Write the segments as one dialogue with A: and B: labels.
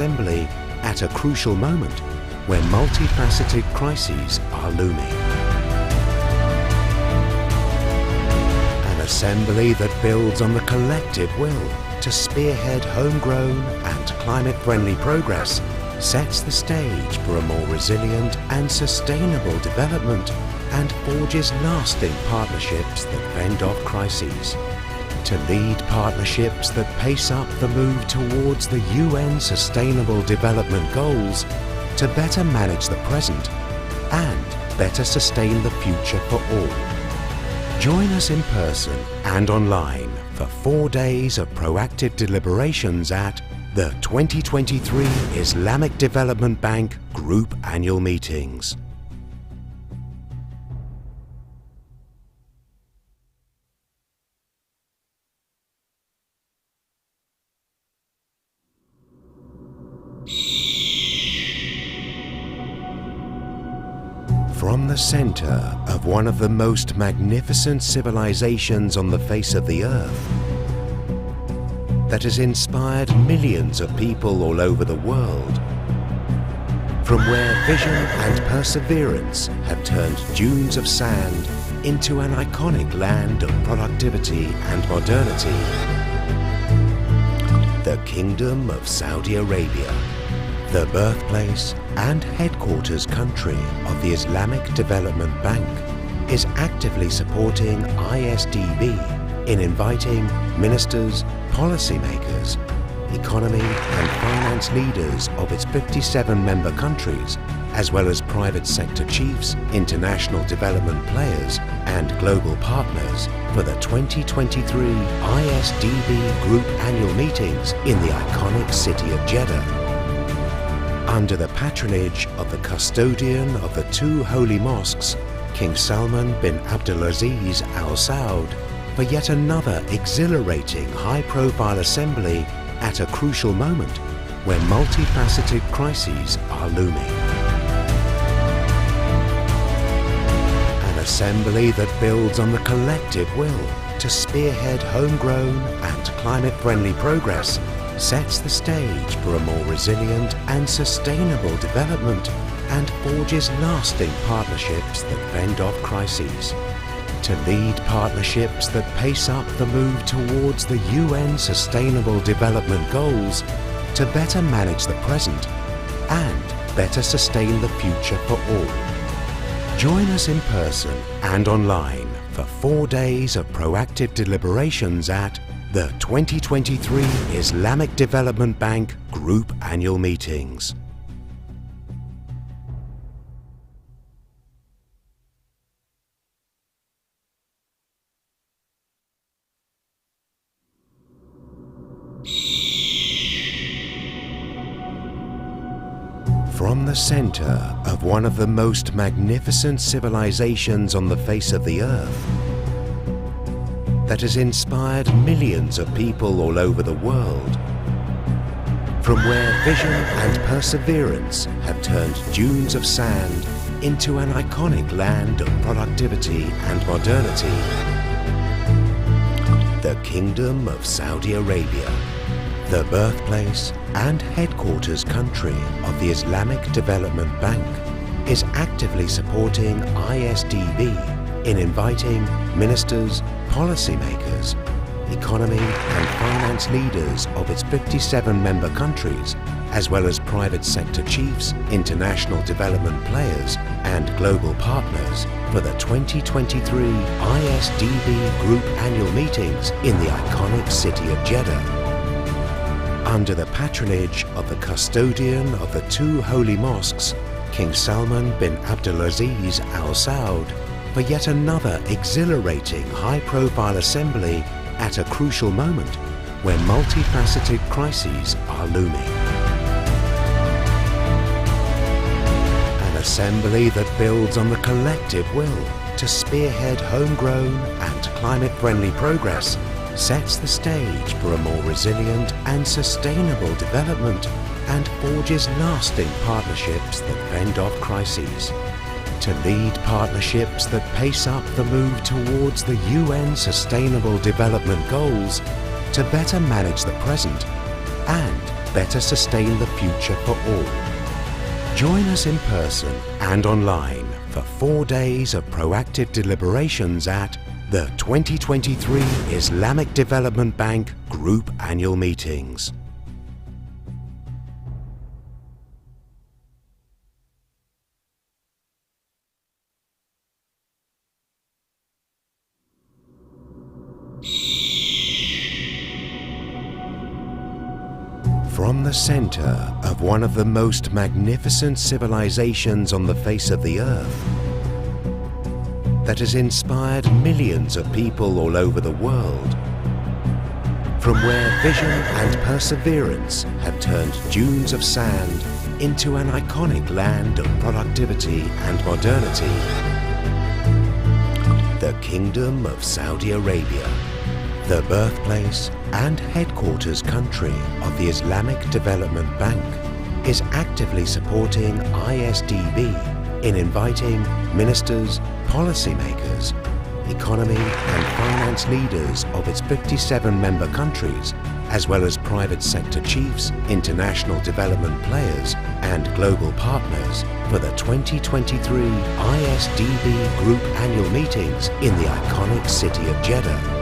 A: assembly at a crucial moment when multifaceted crises are looming. An assembly that builds on the collective will to spearhead homegrown and climate-friendly progress sets the stage for a more resilient and sustainable development and forges lasting partnerships that fend off crises. To lead partnerships that pace up the move towards the UN Sustainable Development Goals, to better manage the present and better sustain the future for all. Join us in person and online for 4 days of proactive deliberations at the 2023 Islamic Development Bank Group Annual Meetings. From the center of one of the most magnificent civilizations on the face of the earth, that has inspired millions of people all over the world, from where vision and perseverance have turned dunes of sand into an iconic land of productivity and modernity, the Kingdom of Saudi Arabia, the birthplace and headquarters country of the Islamic Development Bank, is actively supporting IsDB in inviting ministers, policymakers, economy and finance leaders of its 57 member countries, as well as private sector chiefs, international development players and global partners for the 2023 IsDB Group Annual Meetings in the iconic city of Jeddah. Under the patronage of the custodian of the two holy mosques, King Salman bin Abdulaziz Al Saud, for yet another exhilarating high-profile assembly at a crucial moment when multifaceted crises are looming. An assembly that builds on the collective will to spearhead homegrown and climate-friendly progress sets the stage for a more resilient and sustainable development and forges lasting partnerships that fend off crises. To lead partnerships that pace up the move towards the UN Sustainable Development Goals, to better manage the present and better sustain the future for all. Join us in person and online for 4 days of proactive deliberations at the 2023 Islamic Development Bank Group Annual Meetings. From the center of one of the most magnificent civilizations on the face of the earth, that has inspired millions of people all over the world, from where vision and perseverance have turned dunes of sand into an iconic land of productivity and modernity, the Kingdom of Saudi Arabia, the birthplace and headquarters country of the Islamic Development Bank, is actively supporting IsDB in inviting ministers, policymakers, economy and finance leaders of its 57 member countries, as well as private sector chiefs, international development players and global partners for the 2023 IsDB Group Annual Meetings in the iconic city of Jeddah. Under the patronage of the custodian of the two holy mosques, King Salman bin Abdulaziz Al Saud, for yet another exhilarating high-profile assembly at a crucial moment when multifaceted crises are looming. An assembly that builds on the collective will to spearhead homegrown and climate-friendly progress sets the stage for a more resilient and sustainable development and forges lasting partnerships that fend off crises. To lead partnerships that pace up the move towards the UN Sustainable Development Goals, to better manage the present and better sustain the future for all. Join us in person and online for 4 days of proactive deliberations at the 2023 Islamic Development Bank Group Annual Meetings. From the center of one of the most magnificent civilizations on the face of the earth, that has inspired millions of people all over the world, from where vision and perseverance have turned dunes of sand into an iconic land of productivity and modernity, the Kingdom of Saudi Arabia, the birthplace and headquarters country of the Islamic Development Bank, is actively supporting IsDB in inviting ministers, policymakers, economy and finance leaders of its 57 member countries, as well as private sector chiefs, international development players and global partners for the 2023 IsDB Group Annual Meetings in the iconic city of Jeddah.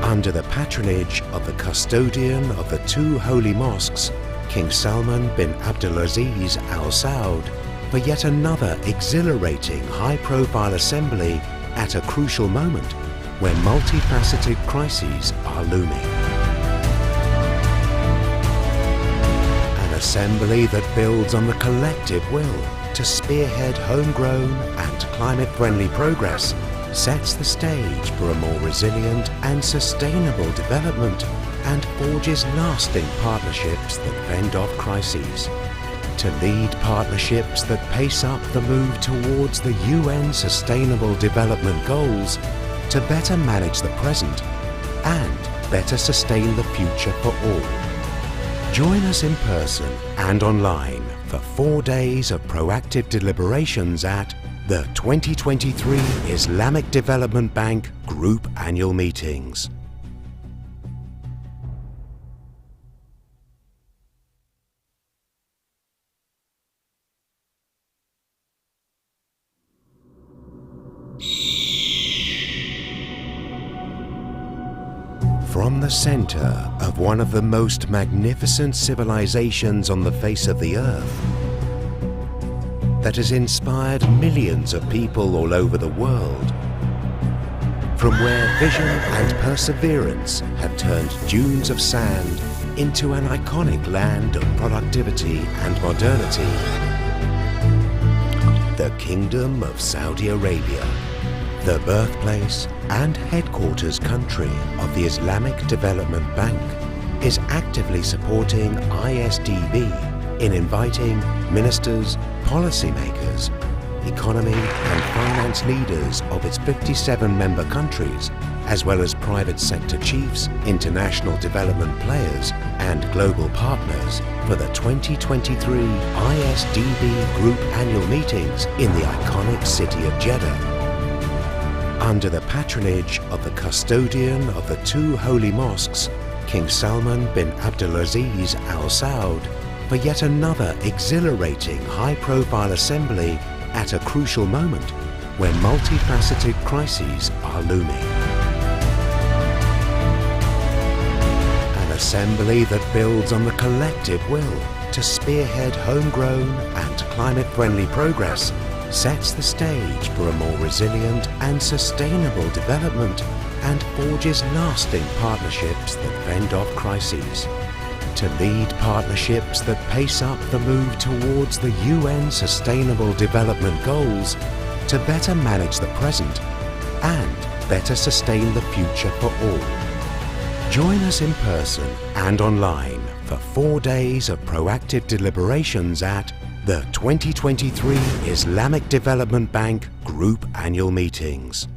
A: Under the patronage of the custodian of the two holy mosques, King Salman bin Abdulaziz Al Saud, for yet another exhilarating high-profile assembly at a crucial moment where multifaceted crises are looming. An assembly that builds on the collective will to spearhead homegrown and climate-friendly progress, sets the stage for a more resilient and sustainable development, and forges lasting partnerships that fend off crises. To lead partnerships that pace up the move towards the UN Sustainable Development Goals, to better manage the present and better sustain the future for all. Join us in person and online for 4 days of proactive deliberations at the 2023 Islamic Development Bank Group Annual Meetings. From the center of one of the most magnificent civilizations on the face of the earth, that has inspired millions of people all over the world, from where vision and perseverance have turned dunes of sand into an iconic land of productivity and modernity, the Kingdom of Saudi Arabia, the birthplace and headquarters country of the Islamic Development Bank, is actively supporting IsDB in inviting ministers, policymakers, economy and finance leaders of its 57 member countries, as well as private sector chiefs, international development players and global partners for the 2023 IsDB Group Annual Meetings in the iconic city of Jeddah. Under the patronage of the custodian of the two holy mosques, King Salman bin Abdulaziz Al Saud, for yet another exhilarating high-profile assembly at a crucial moment where multifaceted crises are looming. An assembly that builds on the collective will to spearhead homegrown and climate-friendly progress, sets the stage for a more resilient and sustainable development, and forges lasting partnerships that fend off crises. To lead partnerships that pace up the move towards the UN Sustainable Development Goals, to better manage the present and better sustain the future for all. Join us in person and online for 4 days of proactive deliberations at the 2023 Islamic Development Bank Group Annual Meetings.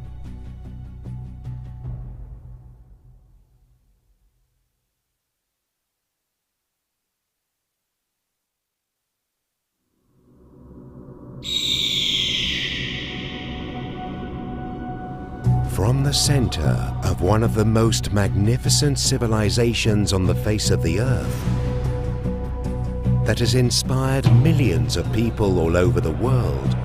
A: From the center of one of the most magnificent civilizations on the face of the earth, that has inspired millions of people all over the world.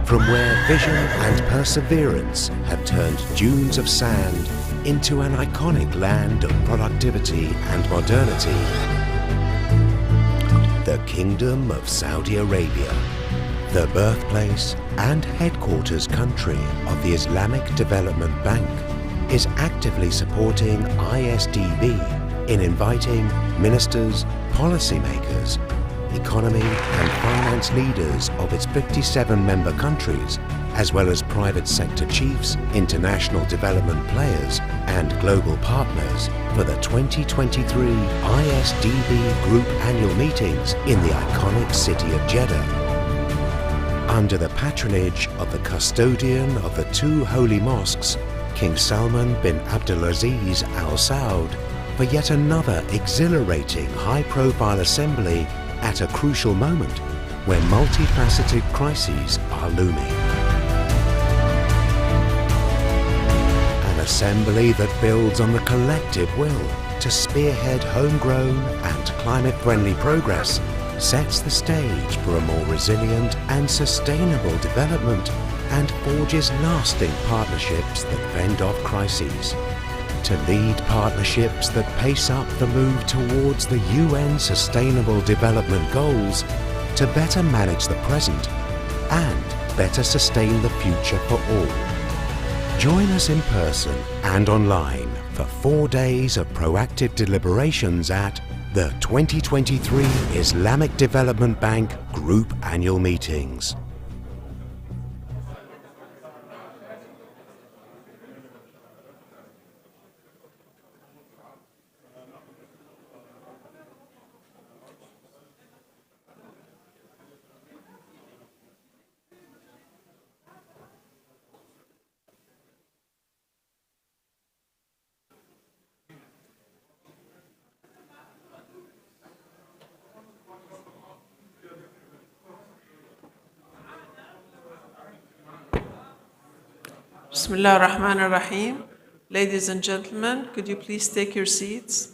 A: From where vision and perseverance have turned dunes of sand into an iconic land of productivity and modernity. The Kingdom of Saudi Arabia, the birthplace and headquarters country of the Islamic Development Bank, is actively supporting IsDB in inviting ministers, policymakers, economy and finance leaders of its 57 member countries, as well as private sector chiefs, international development players and global partners for the 2023 IsDB Group Annual Meetings in the iconic city of Jeddah. Under the patronage of the custodian of the two holy mosques, King Salman bin Abdulaziz Al Saud, for yet another exhilarating high-profile assembly at a crucial moment where multifaceted crises are looming. An assembly that builds on the collective will to spearhead homegrown and climate-friendly progress sets the stage for a more resilient and sustainable development and forges lasting partnerships that fend off crises. To lead partnerships that pace up the move towards the UN Sustainable Development Goals, to better manage the present and better sustain the future for all. Join us in person and online for 4 days of proactive deliberations at the 2023 Islamic Development Bank Group Annual Meetings.
B: Bismillah ar-Rahman ar-Rahim. Ladies and gentlemen, could you please take your seats?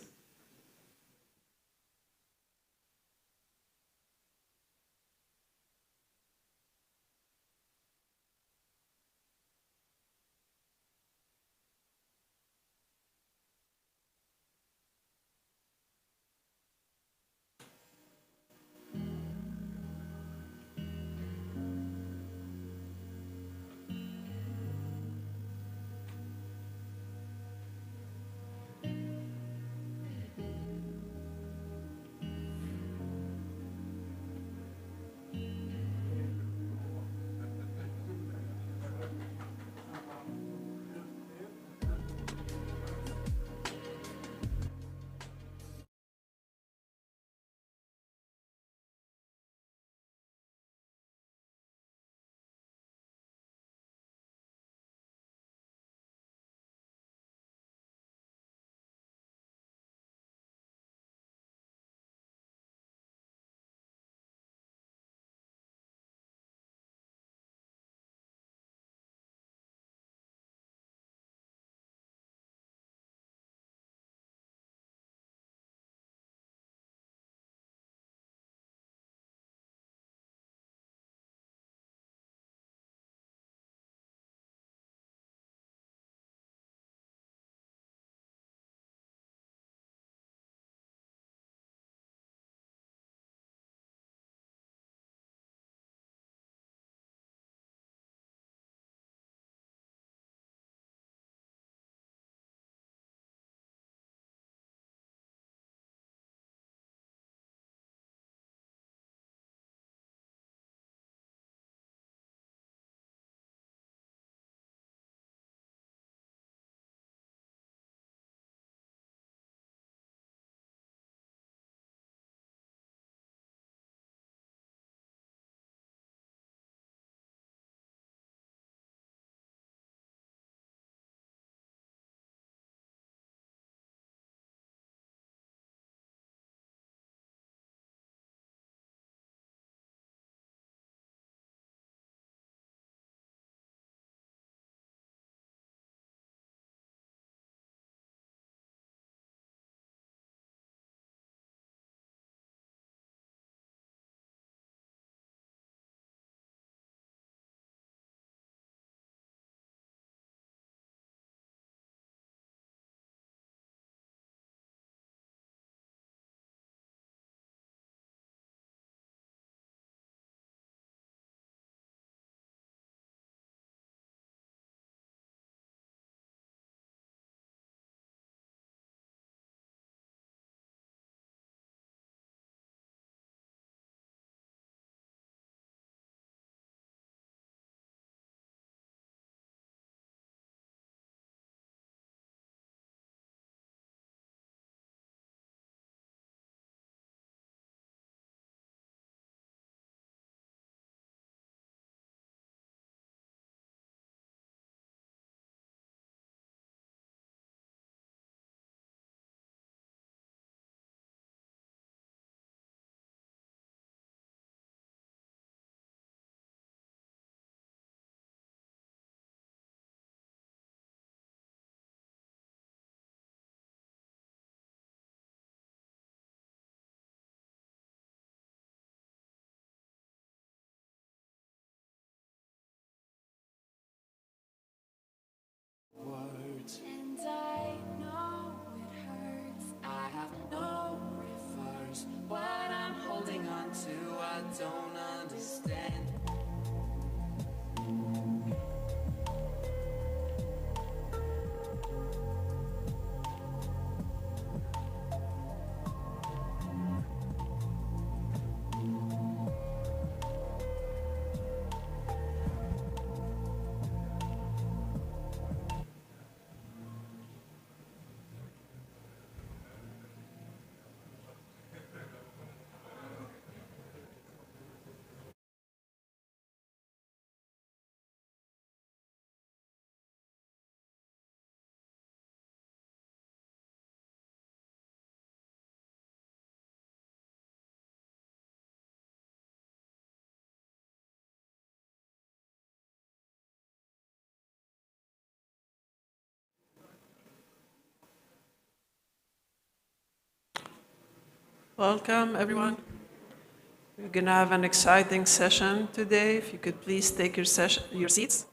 C: And I know it hurts. I have no reverse. What I'm holding on to, I don't understand.
B: Welcome, everyone. We're going to have an exciting session today. If you could please take your seats.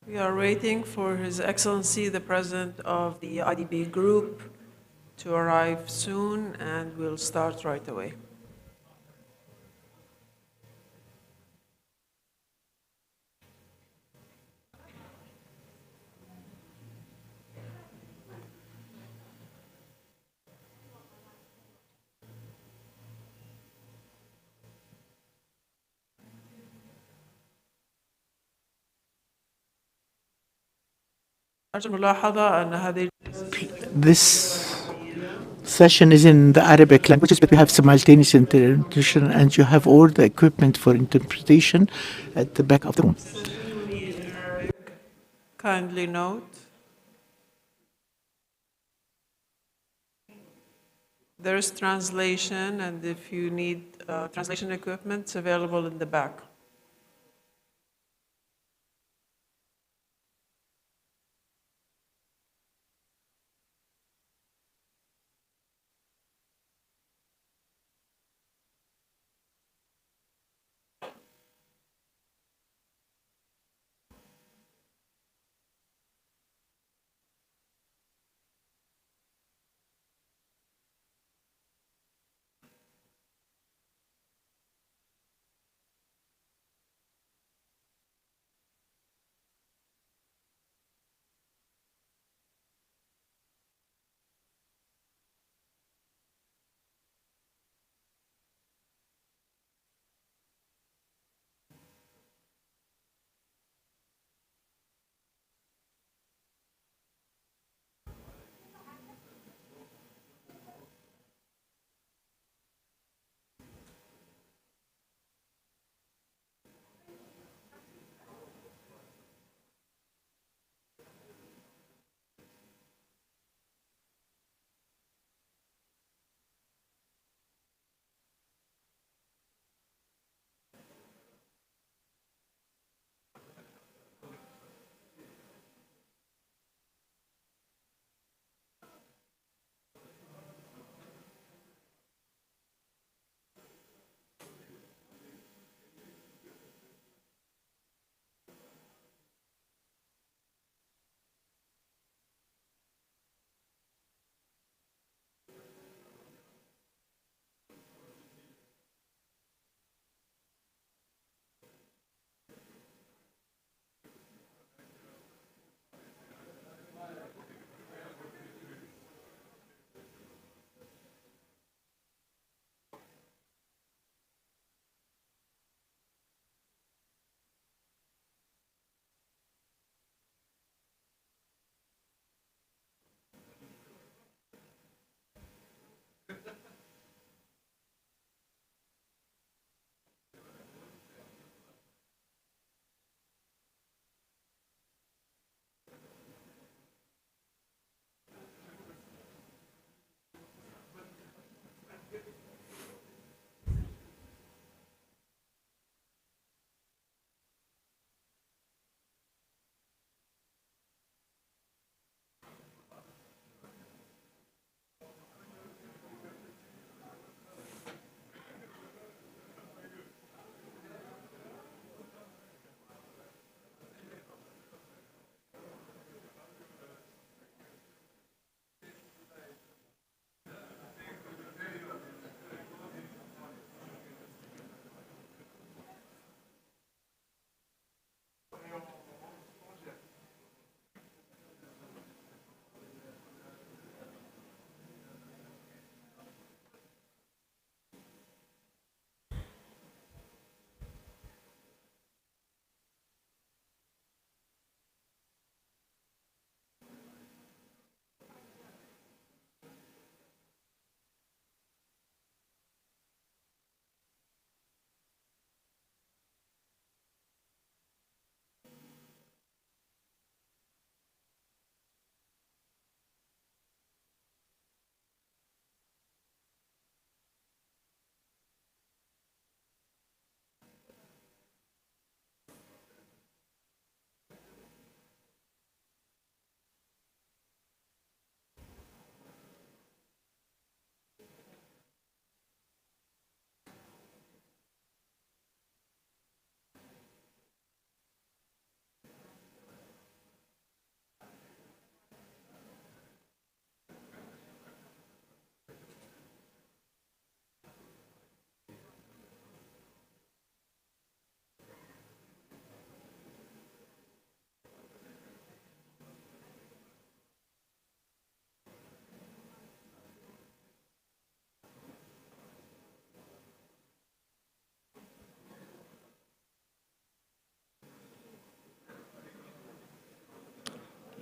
B: We are waiting for His Excellency, the President of the IDB Group, to arrive soon, and we'll start right away. أرجو الملاحظة أن هذه
D: This session is in the Arabic languages, but we have simultaneous interpretation, and you have all the equipment for interpretation at the back of the room.
B: kindly note. There's translation, and if you need translation equipment, it's available in the back.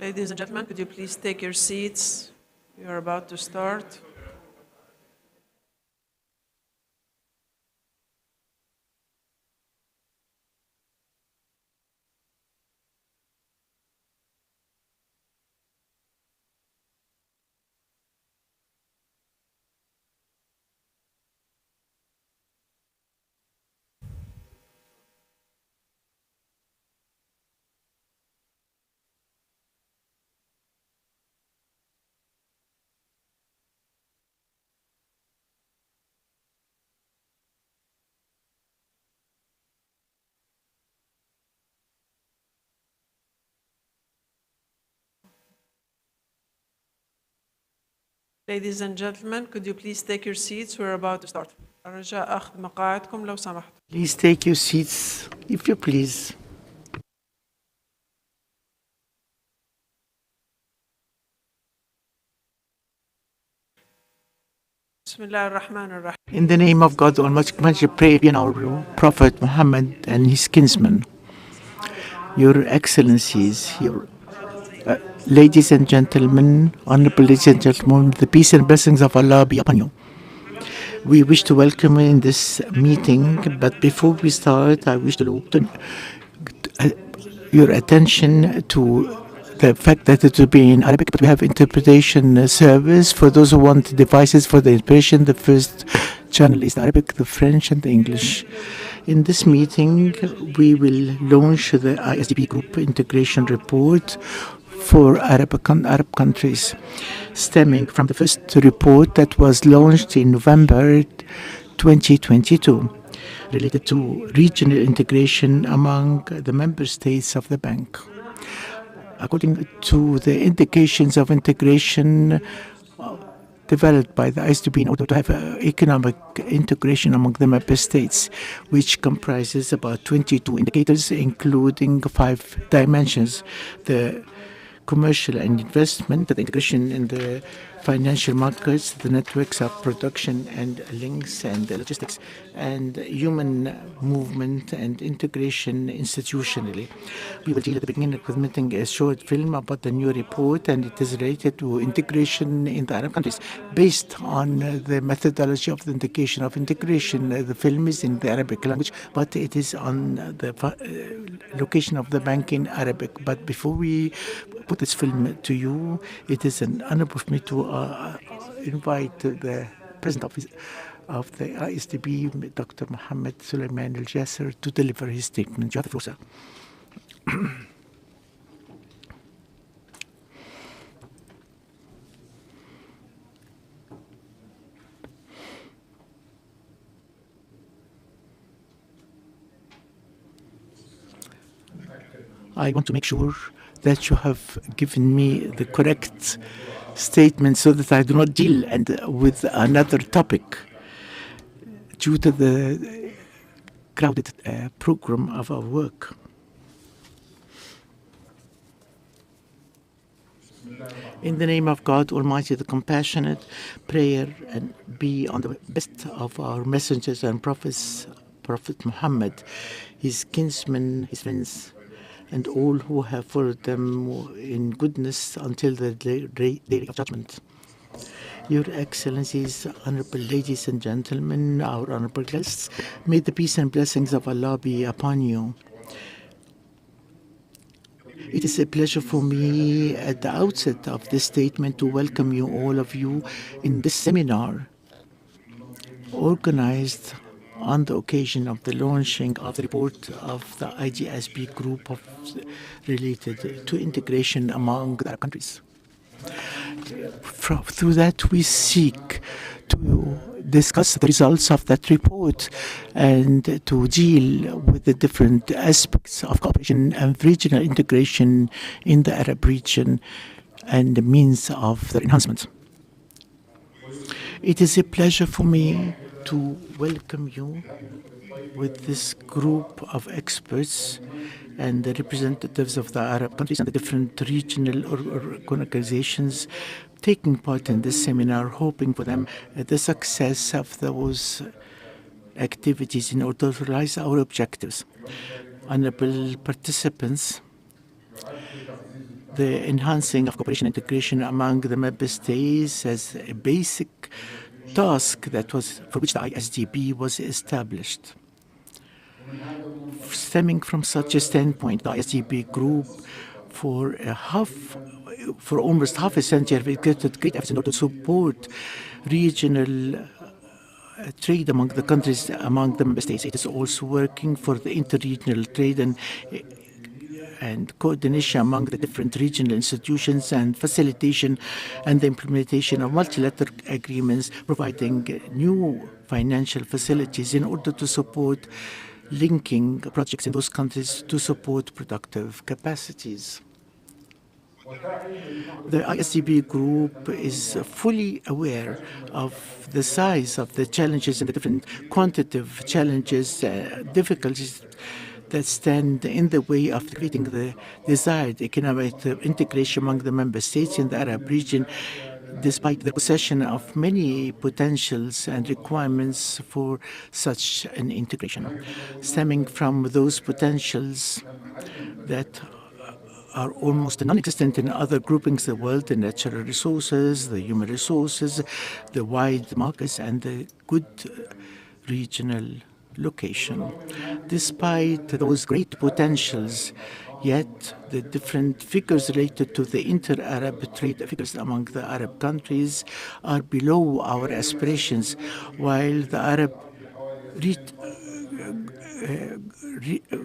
B: Ladies and gentlemen, could you please take your seats? We are about to start. Ladies and gentlemen, could you please take your seats? We're about to start. رجاء أخذ مقاعدكم لو سمحت.
D: Please take your seats, if you please.
B: بسم الله الرحمن الرحيم.
D: In the name of God Almighty, pray in our Prophet Muhammad and his kinsmen. Your Excellencies, your ladies and gentlemen, honorable ladies and gentlemen, the peace and blessings of Allah be upon you. We wish to welcome you in this meeting, but before we start, I wish to your attention to the fact that it will be in Arabic, but we have interpretation service for those who want devices for the interpretation. The first channel is the Arabic, the French, and the English. In this meeting, we will launch the ISDB Group Integration Report for Arab countries, stemming from the first report that was launched in November 2022, related to regional integration among the member states of the bank. According to the indications of integration developed by the IsDB in order to have economic integration among the member states, which comprises about 22 indicators, including 5 dimensions: the commercial and investment, the integration in the financial markets, the networks of production and links and logistics, and human movement and integration institutionally. We will deal at the beginning with presenting a short film about the new report, and it is related to integration in the Arab countries based on the methodology of the indication of integration. The film is in the Arabic language, but it is on the location of the bank in Arabic. But before we put this film to you, it is an honor for me to invite the president of the ISDB, Dr. Mohammed Suleiman Al Jasser, to deliver his statement. You have the floor, sir. I want to make sure that you have given me the correct statement so that I do not deal with another topic due to the crowded program of our work. In the name of God Almighty, the compassionate, prayer and be on the best of our messengers and prophets, Prophet Muhammad, his kinsmen, his friends, and all who have followed them in goodness until the day of judgment. Your Excellencies, honorable ladies and gentlemen, our honorable guests, may the peace and blessings of Allah be upon you. It is a pleasure for me at the outset of this statement to welcome you, all of you, in this seminar organized on the occasion of the launching of the report of the IGSB group related to integration among the Arab countries. Through that, we seek to discuss the results of that report and to deal with the different aspects of cooperation and regional integration in the Arab region and the means of their enhancement. It is a pleasure for me to welcome you with this group of experts and the representatives of the Arab countries and the different regional organizations taking part in this seminar, hoping for them the success of those activities in order to realize our objectives. Honorable participants, the enhancing of cooperation and integration among the member states as a basic task for which the ISDB was established. Stemming from such a standpoint, the ISDB group for almost half a century have exerted great efforts in order to support regional trade among the countries, among the member states. It is also working for the interregional trade and coordination among the different regional institutions and facilitation and the implementation of multilateral agreements, providing new financial facilities in order to support linking projects in those countries to support productive capacities. The ISDB group is fully aware of the size of the challenges and the different quantitative challenges, difficulties that stand in the way of creating the desired economic integration among the member states in the Arab region, despite the possession of many potentials and requirements for such an integration. Stemming from those potentials that are almost non-existent in other groupings of the world, the natural resources, the human resources, the wide markets, and the good regional location. Despite those great potentials, yet the different figures related to the inter-Arab trade figures among the Arab countries are below our aspirations, while the Arab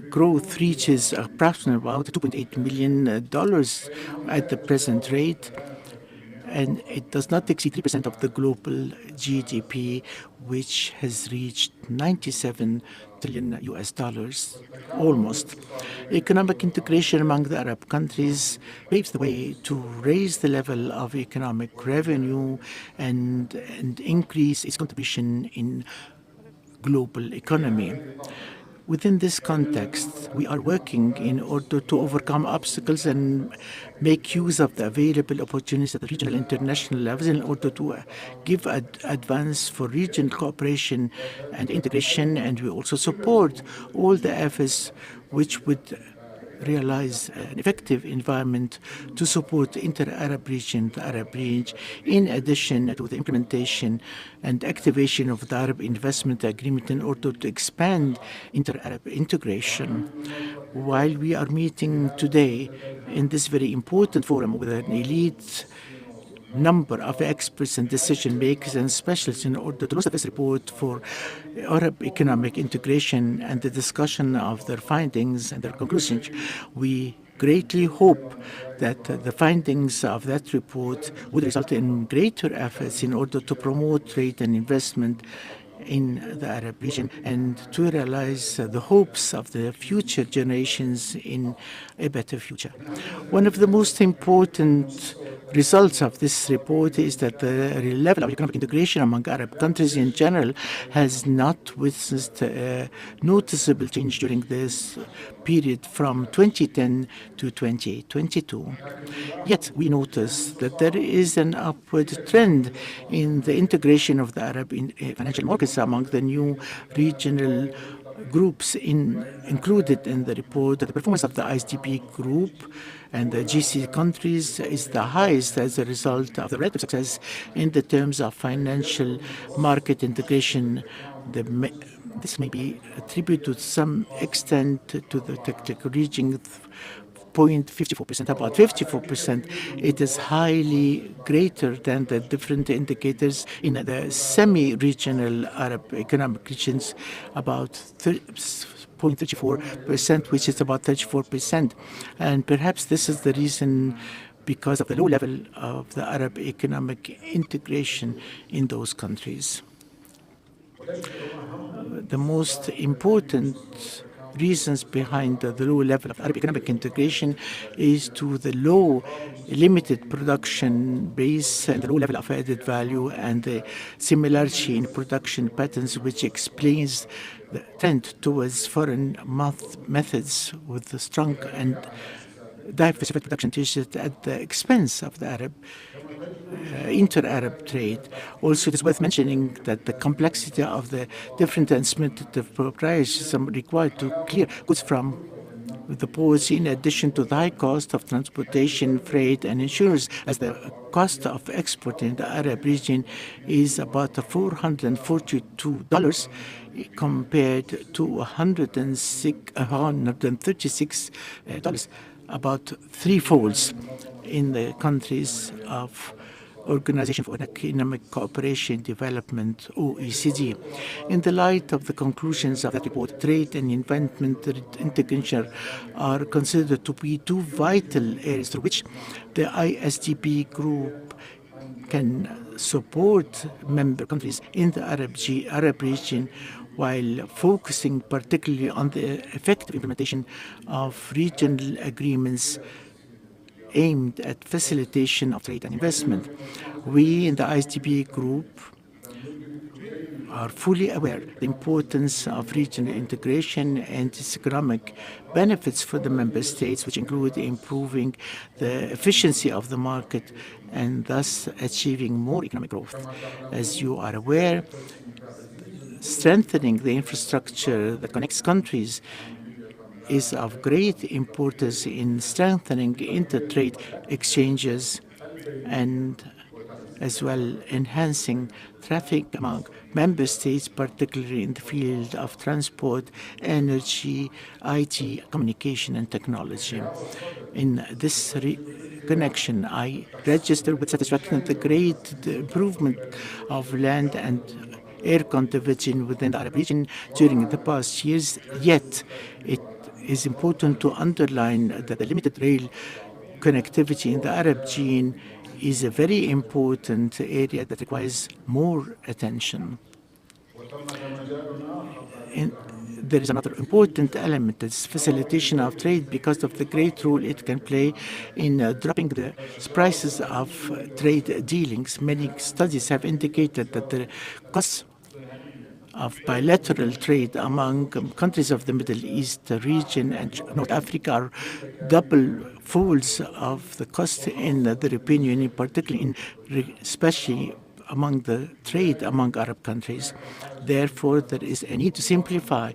D: growth reaches approximately about $2.8 million at the present rate, and it does not exceed 3% of the global GDP, which has reached $97 trillion almost. Economic integration among the Arab countries paves the way to raise the level of economic revenue and increase its contribution in global economy. Within this context, we are working in order to overcome obstacles and make use of the available opportunities at the regional and international levels in order to give advance for regional cooperation and integration. And we also support all the efforts which would realize an effective environment to support the inter-Arab region, the Arab range, in addition to the implementation and activation of the Arab Investment Agreement in order to expand inter-Arab integration. While we are meeting today in this very important forum with an elite number of experts and decision makers and specialists in order to launch this report for Arab economic integration and the discussion of their findings and their conclusions, we greatly hope that the findings of that report would result in greater efforts in order to promote trade and investment in the Arab region and to realize the hopes of the future generations in a better future. One of the most important results of this report is that the level of economic integration among Arab countries in general has not witnessed a noticeable change during this period from 2010 to 2022. Yet we notice that there is an upward trend in the integration of the Arab financial markets among the new regional groups included in the report. The performance of the ISDB group and the GCC countries is the highest as a result of the relative success in the terms of financial market integration. This may be attributed to some extent to the technical region 0.54%, about 54%. It is highly greater than the different indicators in the semi-regional Arab economic regions, about 0.34%, which is about 34%. And perhaps this is the reason because of the low level of the Arab economic integration in those countries. The most important reasons behind the low level of Arab economic integration is to the limited production base and the low level of added value and the similarity in production patterns, which explains the trend towards foreign methods with the strong and diversified production at the expense of the inter-Arab trade. Also, it is worth mentioning that the complexity of the different administrative priorities required to clear goods from with the policy, in addition to the high cost of transportation, freight, and insurance, as the cost of export in the Arab region is about $442 compared to $136, about threefolds in the countries of Organization for Economic Cooperation and Development, OECD. In the light of the conclusions of that report, trade and investment integration are considered to be two vital areas through which the ISDB group can support member countries in the Arab region while focusing particularly on the effective implementation of regional agreements aimed at facilitation of trade and investment. We in the ISDB group are fully aware of the importance of regional integration and its economic benefits for the member states, which include improving the efficiency of the market and thus achieving more economic growth. As you are aware, strengthening the infrastructure that connects countries is of great importance in strengthening inter-trade exchanges and as well enhancing traffic among member states, particularly in the field of transport, energy, IT, communication, and technology. In this connection, I register with satisfaction the great improvement of land and air connectivity within the Arab region during the past years, yet it is important to underline that the limited rail connectivity in the Arab region is a very important area that requires more attention. There is another important element, that's facilitation of trade, because of the great role it can play in dropping the prices of trade dealings. Many studies have indicated that the costs of bilateral trade among countries of the Middle East region and North Africa are double folds of the cost in the European Union, particularly especially among the trade among Arab countries. Therefore, there is a need to simplify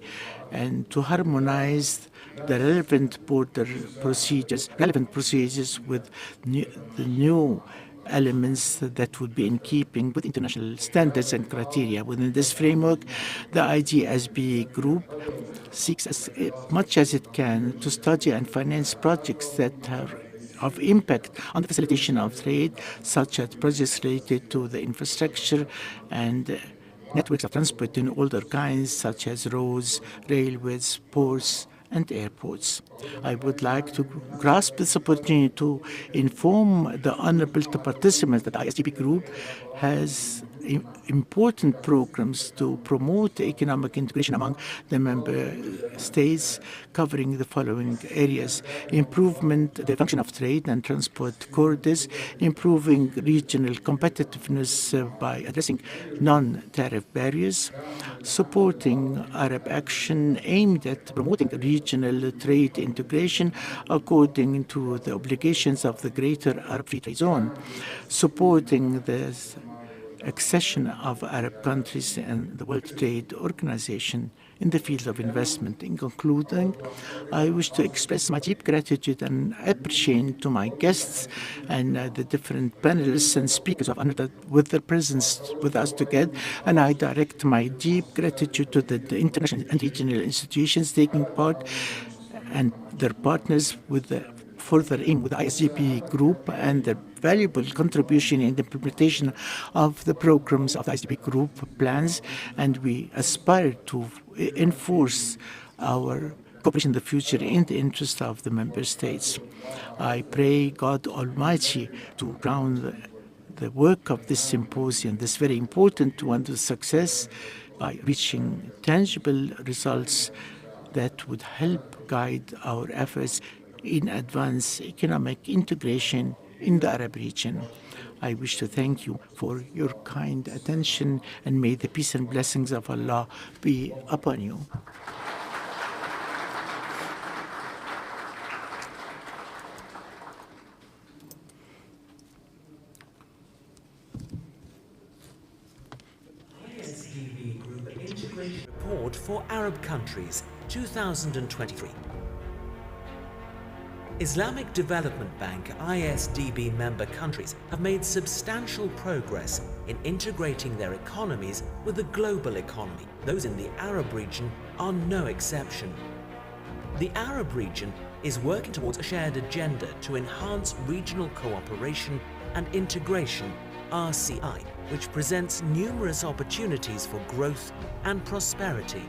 D: and to harmonize the relevant border procedures, with the new elements that would be in keeping with international standards and criteria. Within this framework, the IGSB group seeks as much as it can to study and finance projects that are of impact on the facilitation of trade, such as projects related to the infrastructure and networks of transport in all their kinds, such as roads, railways, ports, and airports. I would like to grasp this opportunity to inform the honorable participants that the ISDB group has important programs to promote economic integration among the member states, covering the following areas: improvement the function of trade and transport corridors, improving regional competitiveness by addressing non-tariff barriers, supporting Arab action aimed at promoting regional trade integration according to the obligations of the Greater Arab Free Trade Zone, supporting the accession of Arab countries and the World Trade Organization in the field of investment. In concluding, I wish to express my deep gratitude and appreciation to my guests and the different panelists and speakers who have honored with their presence with us together, and I direct my deep gratitude to the international and regional institutions taking part and their partners with the further aim with the ISDB group and their valuable contribution in the implementation of the programs of the ISDB group plans, and we aspire to enforce our cooperation in the future in the interest of the member states. I pray God Almighty to crown the work of this symposium, this very important one, to success by reaching tangible results that would help guide our efforts in advance economic integration in the Arab region. I wish to thank you for your kind attention, and may the peace and blessings of Allah be upon you.
E: ISDB Group Integration Report for Arab Countries 2023. Islamic Development Bank ISDB member countries have made substantial progress in integrating their economies with the global economy. Those in the Arab region are no exception. The Arab region is working towards a shared agenda to enhance regional cooperation and integration, RCI, which presents numerous opportunities for growth and prosperity.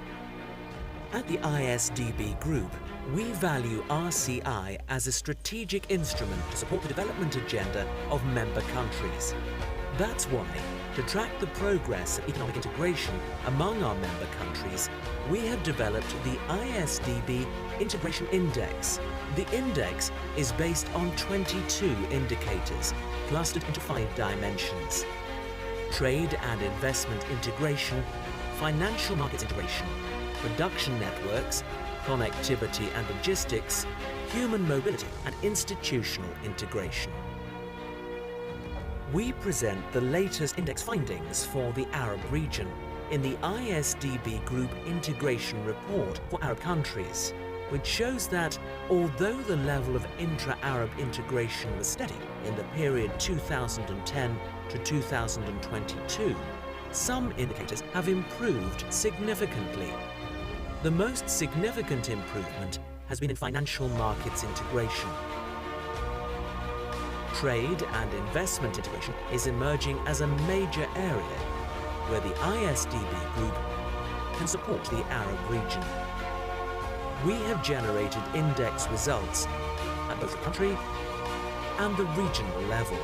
E: At the ISDB Group, we value RCI as a strategic instrument to support the development agenda of member countries. That's why, to track the progress of economic integration among our member countries, we have developed the ISDB Integration Index. The index is based on 22 indicators, clustered into 5 dimensions: trade and investment integration, financial markets integration, production networks, connectivity and logistics, human mobility, and institutional integration. We present the latest index findings for the Arab region in the ISDB Group Integration Report for Arab countries, which shows that although the level of intra-Arab integration was steady in the period 2010 to 2022, some indicators have improved significantly. The most significant improvement has been in financial markets integration. Trade and investment integration is emerging as a major area where the ISDB Group can support the Arab region. We have generated index results at both the country and the regional level,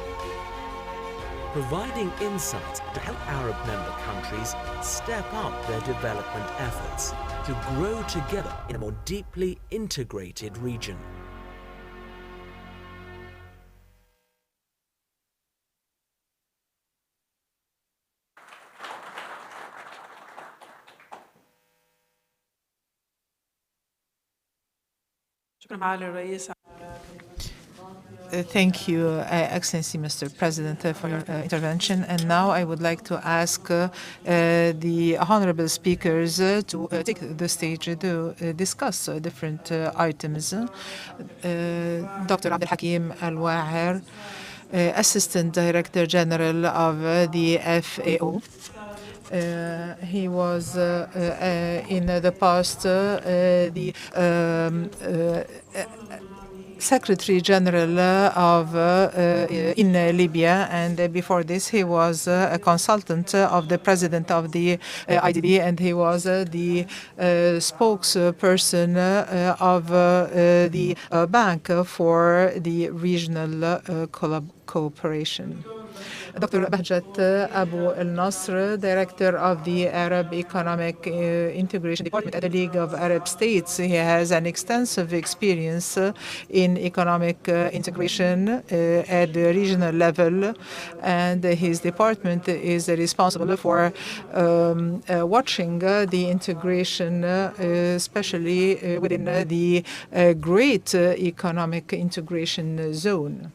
E: providing insights to help Arab member countries step up their development efforts to grow together in a more deeply integrated region.
B: شكرا معالي الرئيس.
F: Thank you, Excellency Mr. President, for your intervention. And now I would like to ask the honorable speakers to take the stage to discuss different items. Dr. Abdel Hakim Al-Wahir, Assistant Director General of the FAO. He was in the past the Secretary General of in Libya, and before this he was a consultant of the President of the IDB, and he was the spokesperson of the bank for the regional cooperation. Dr. Bahjat Abu El Nasr, Director of the Arab Economic Integration Department at the League of Arab States. He has an extensive experience in economic integration at the regional level, and his department is responsible for watching the integration, especially within the Great Economic Integration Zone.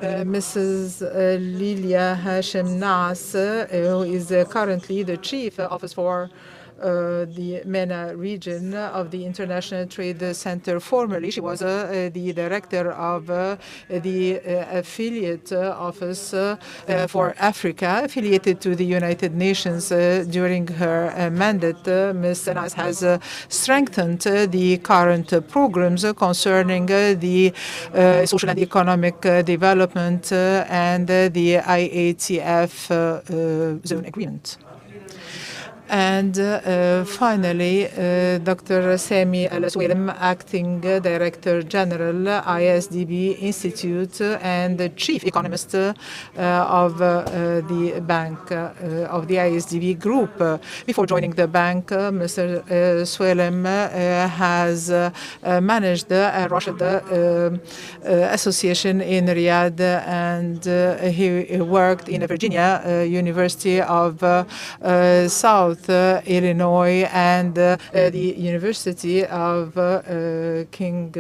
F: Mrs. Lilia Hashim Nas, who is currently the Chief Office for the MENA region of the International Trade Center. Formerly, she was the director of the affiliate office for Africa, affiliated to the United Nations. During her mandate, Ms. Nas has strengthened the current programs concerning the social and economic development and the IATF zone agreement. And finally, Dr. Sami Al-Suwailem, Acting Director General, ISDB Institute, and the Chief Economist of the bank, of the ISDB Group. Before joining the bank, Mr. Suwailem has managed a Rashid Association in Riyadh, and he worked in Virginia University of South Illinois and the University of King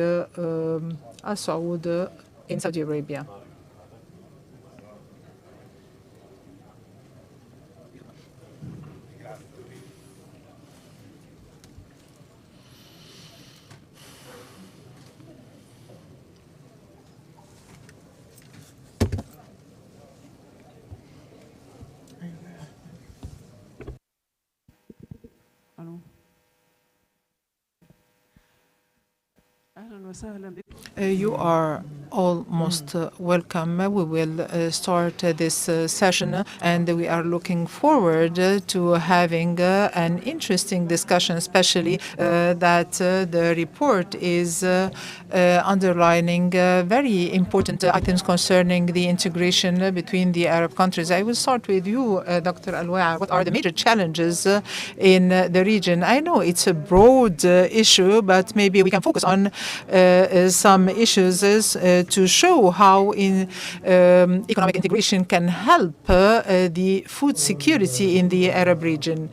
F: Saud in Saudi Arabia. You are almost welcome. We will start this session, and we are looking forward to having an interesting discussion, especially that the report is underlining very important items concerning the integration between the Arab countries. I will start with you, Dr. Al-Wa'a. What are the major challenges in the region? I know it's a broad issue, but maybe we can focus on some issues to show how economic integration can help the food security in the Arab region.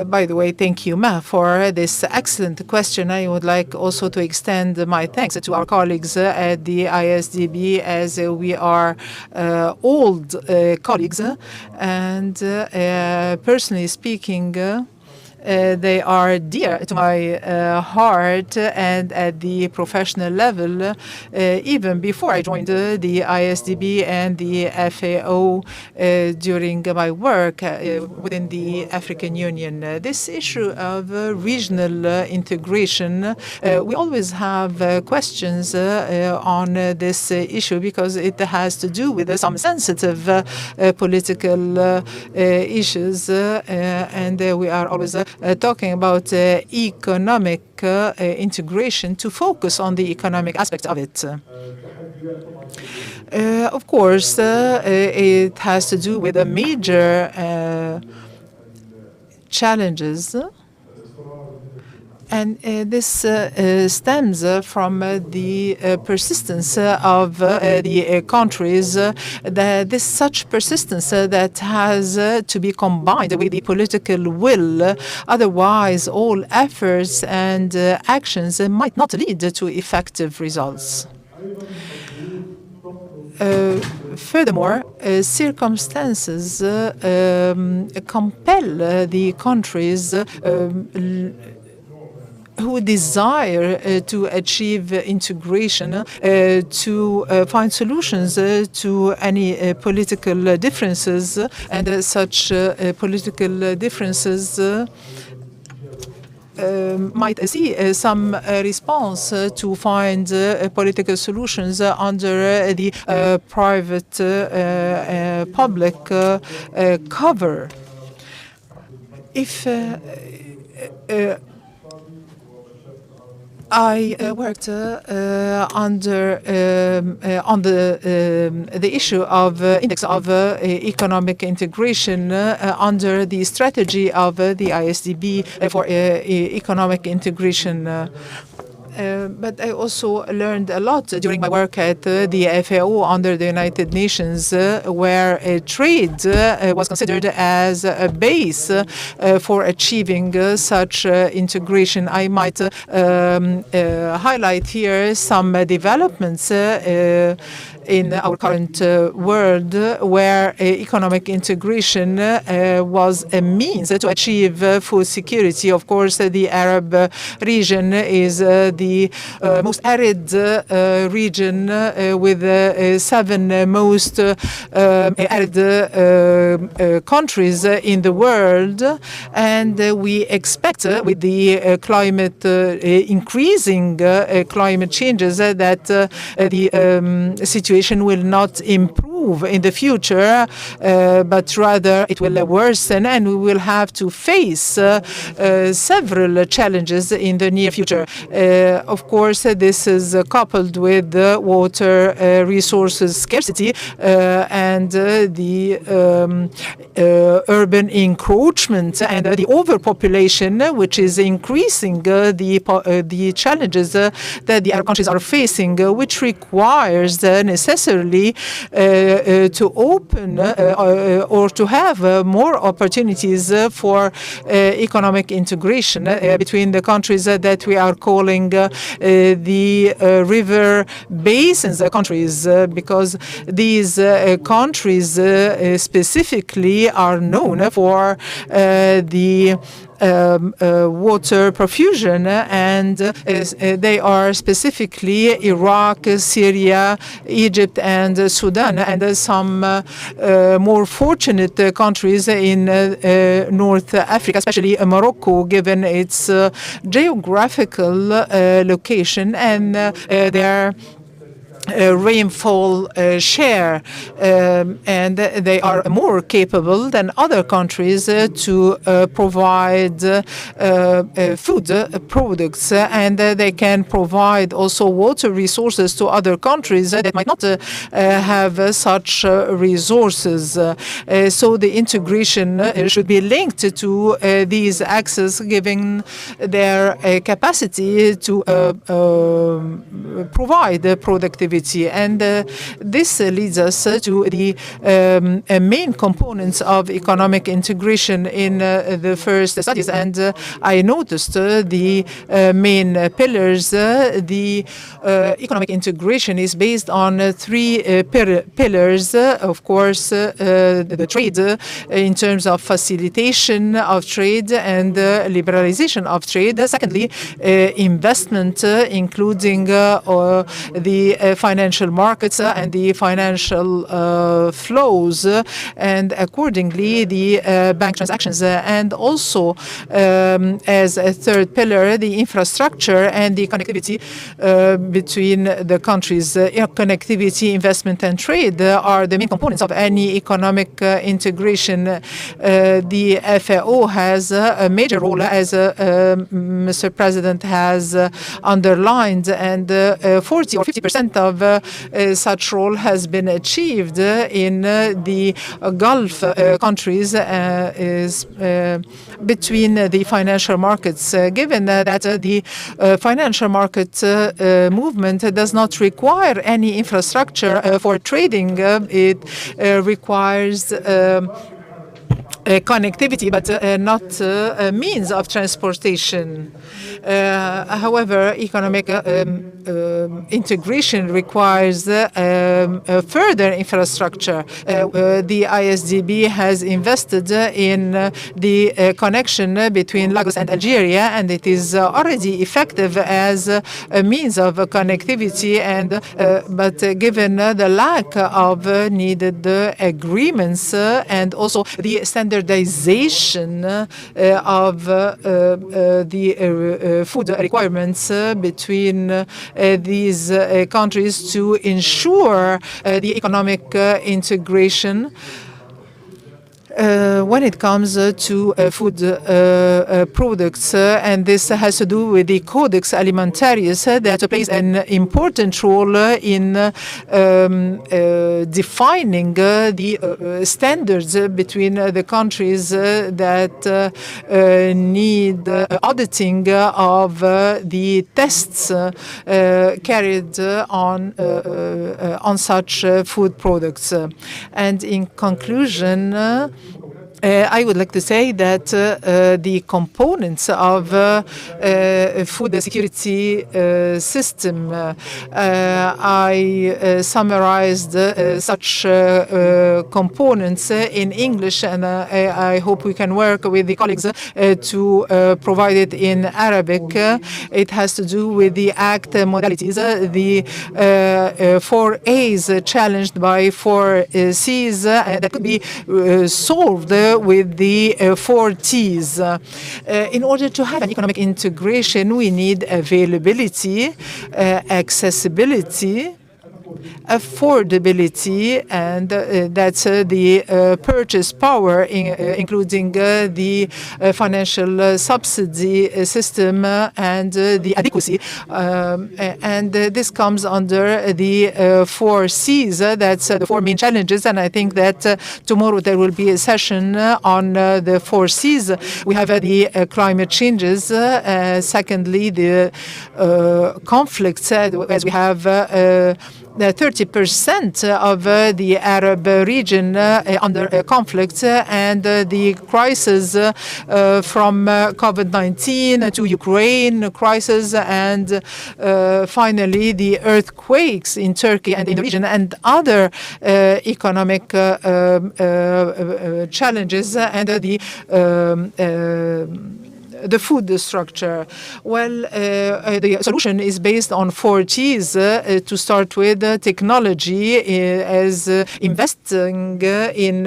F: By the way, thank you, Ma, for this excellent question. I would like also to extend my thanks to our colleagues at the ISDB, as we are old colleagues. And personally speaking, they are dear to my heart, and at the professional level, even before I joined the ISDB and the FAO during my work within the African Union. This issue of regional integration, we always have questions on this issue because it has to do with some sensitive political issues, and we are always talking about economic integration to focus on the economic aspect of it. Of course, it has to do with the major challenges, and this stems from the persistence of the countries, this such persistence that has to be combined with the political will. Otherwise, all efforts and actions might not lead to effective results. Furthermore, circumstances compel the countries who desire to achieve integration to find solutions to any political differences, and such political differences might see some response to find political solutions under the private-public cover. If I worked on the issue of index of economic integration under the strategy of the ISDB for economic integration. But I also learned a lot during my work at the FAO under the United Nations, where trade was considered as a base for achieving such integration. I might highlight here some developments in our current world, where economic integration was a means to achieve food security. Of course, the Arab region is the most arid region with the 7 most arid countries in the world, and we expect with the climate increasing climate changes that the situation will not improve in the future, but rather it will worsen, and we will have to face several challenges in the near future. Of course, this is coupled with water resources scarcity and the urban encroachment and the overpopulation, which is increasing the challenges that the Arab countries are facing, which requires necessarily to open or to have more opportunities for economic integration between the countries that we are calling the river basins countries, because these countries specifically are known for the water profusion, and they are specifically Iraq, Syria, Egypt, and Sudan, and some more fortunate countries in North Africa, especially Morocco, given its geographical location and their rainfall share, and they are more capable than other countries to provide food products, and they can provide also water resources to other countries that might not have such resources. So the integration should be linked to these access, giving their capacity to provide productivity. And this leads us to the main components of economic integration in the first studies. And I noticed the main pillars. The economic integration is based on three pillars. Of course, the trade in terms of facilitation of trade and liberalization of trade. Secondly, investment, including the financial markets and the financial flows, and accordingly the bank transactions, and also as a third pillar, the infrastructure and the connectivity between the countries. Connectivity, investment, and trade are the main components of any economic integration. The FAO has a major role, as Mr. President has underlined, and 40 or 50% of such role has been achieved in the Gulf countries between the financial markets. Given that the financial market movement does not require any infrastructure for trading, it requires connectivity, but not a means of transportation. However, economic integration requires further infrastructure. The ISDB has invested in the connection between Lagos and Algeria, and it is already effective as a means of connectivity. And but given the lack of needed agreements and also the standardization of the food requirements between these countries to ensure the economic integration. When it comes to food products, and this has to do with the Codex Alimentarius that plays an important role in defining the standards between the countries that need auditing of the tests carried on such food products. And in conclusion, I would like to say that the components of food security system, I summarized such components in English, and I hope we can work with the colleagues to provide it in Arabic. It has to do with the ACT modalities, the 4 A's challenged by 4 C's that could be solved with the 4 T's. In order to have an economic integration, we need availability, accessibility, affordability, and that's the purchase power, including the financial subsidy system and the adequacy. And this comes under the 4 C's. That's the 4 main challenges. And I think that tomorrow there will be a session on the 4 C's. We have the climate changes. Secondly, the conflicts, as we have 30% of the Arab region under conflict, and the crisis from COVID-19 to Ukraine crisis, and finally the earthquakes in Turkey and in the region, and other economic challenges, and the the food structure. Well, the solution is based on 4 Ts to start with. Technology as investing in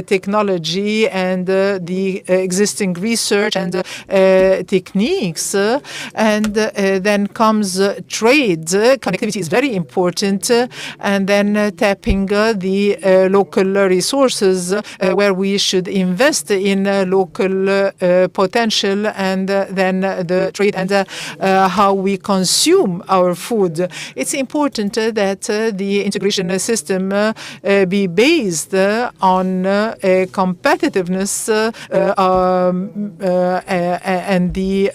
F: technology and the existing research and techniques, and then comes trade. Connectivity is very important, and then tapping the local resources where we should invest in local potential, and then the trade and how we consume our food. It's important that the integration system be based on competitiveness and the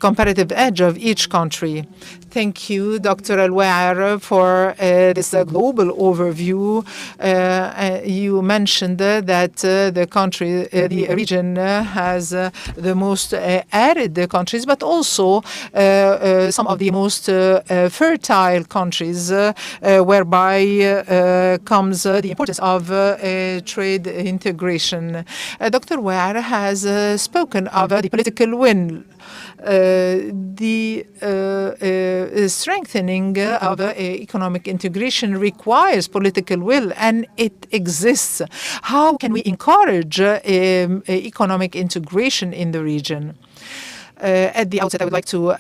F: comparative edge of each country. Thank you, Dr. El-Waer, for this global overview. You mentioned that the country, the region has the most arid countries, but also some of the most fertile countries, whereby comes the importance of trade integration. Dr. Waer has spoken of the political will. The strengthening of economic integration requires political will, and it exists. How can we encourage economic integration in the region? At the outset, I would like to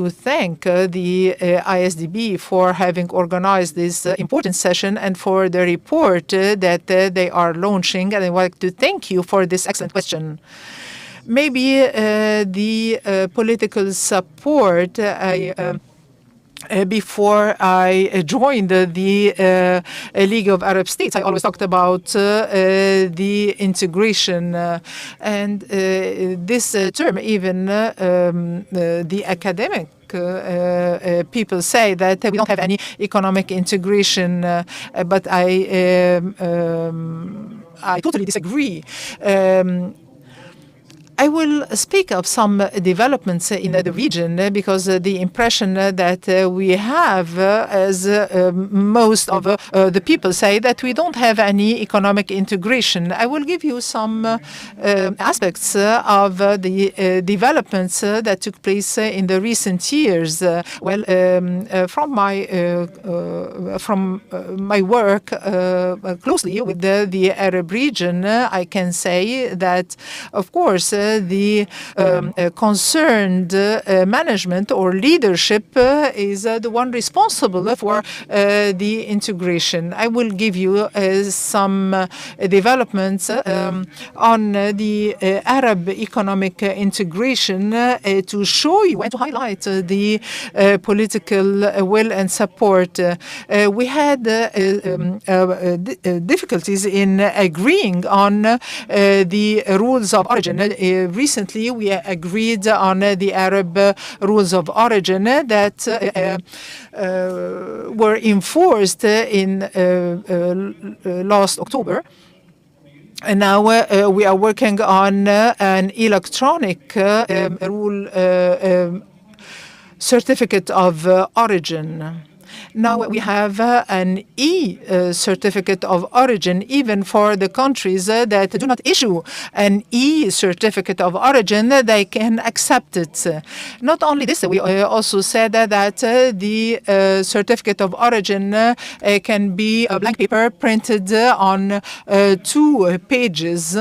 F: thank the ISDB for having organized this important session and for the report that they are launching, and I would like to thank you for this excellent question. Maybe the political support before I joined the League of Arab States, I always talked about the integration, and this term, even the academic people say that we don't have any economic integration, but I totally disagree. I will speak of some developments in the region because the impression that we have, as most of the people say, that we don't have any economic integration. I will give you some aspects of the developments that took place in the recent years. From my work closely with the Arab region, I can say that, of course, the concerned management or leadership is the one responsible for the integration. I will give you some developments on the Arab economic integration to show you and to highlight the political will and support. We had difficulties in agreeing on the rules of origin. Recently, we agreed on the Arab rules of origin that were enforced in last October. And now we are working on an electronic rule certificate of origin. Now we have an e-certificate of origin even for the countries that do not issue an e-certificate of origin. They can accept it. Not only this, we also said that the certificate of origin can be a blank paper printed on 2 pages.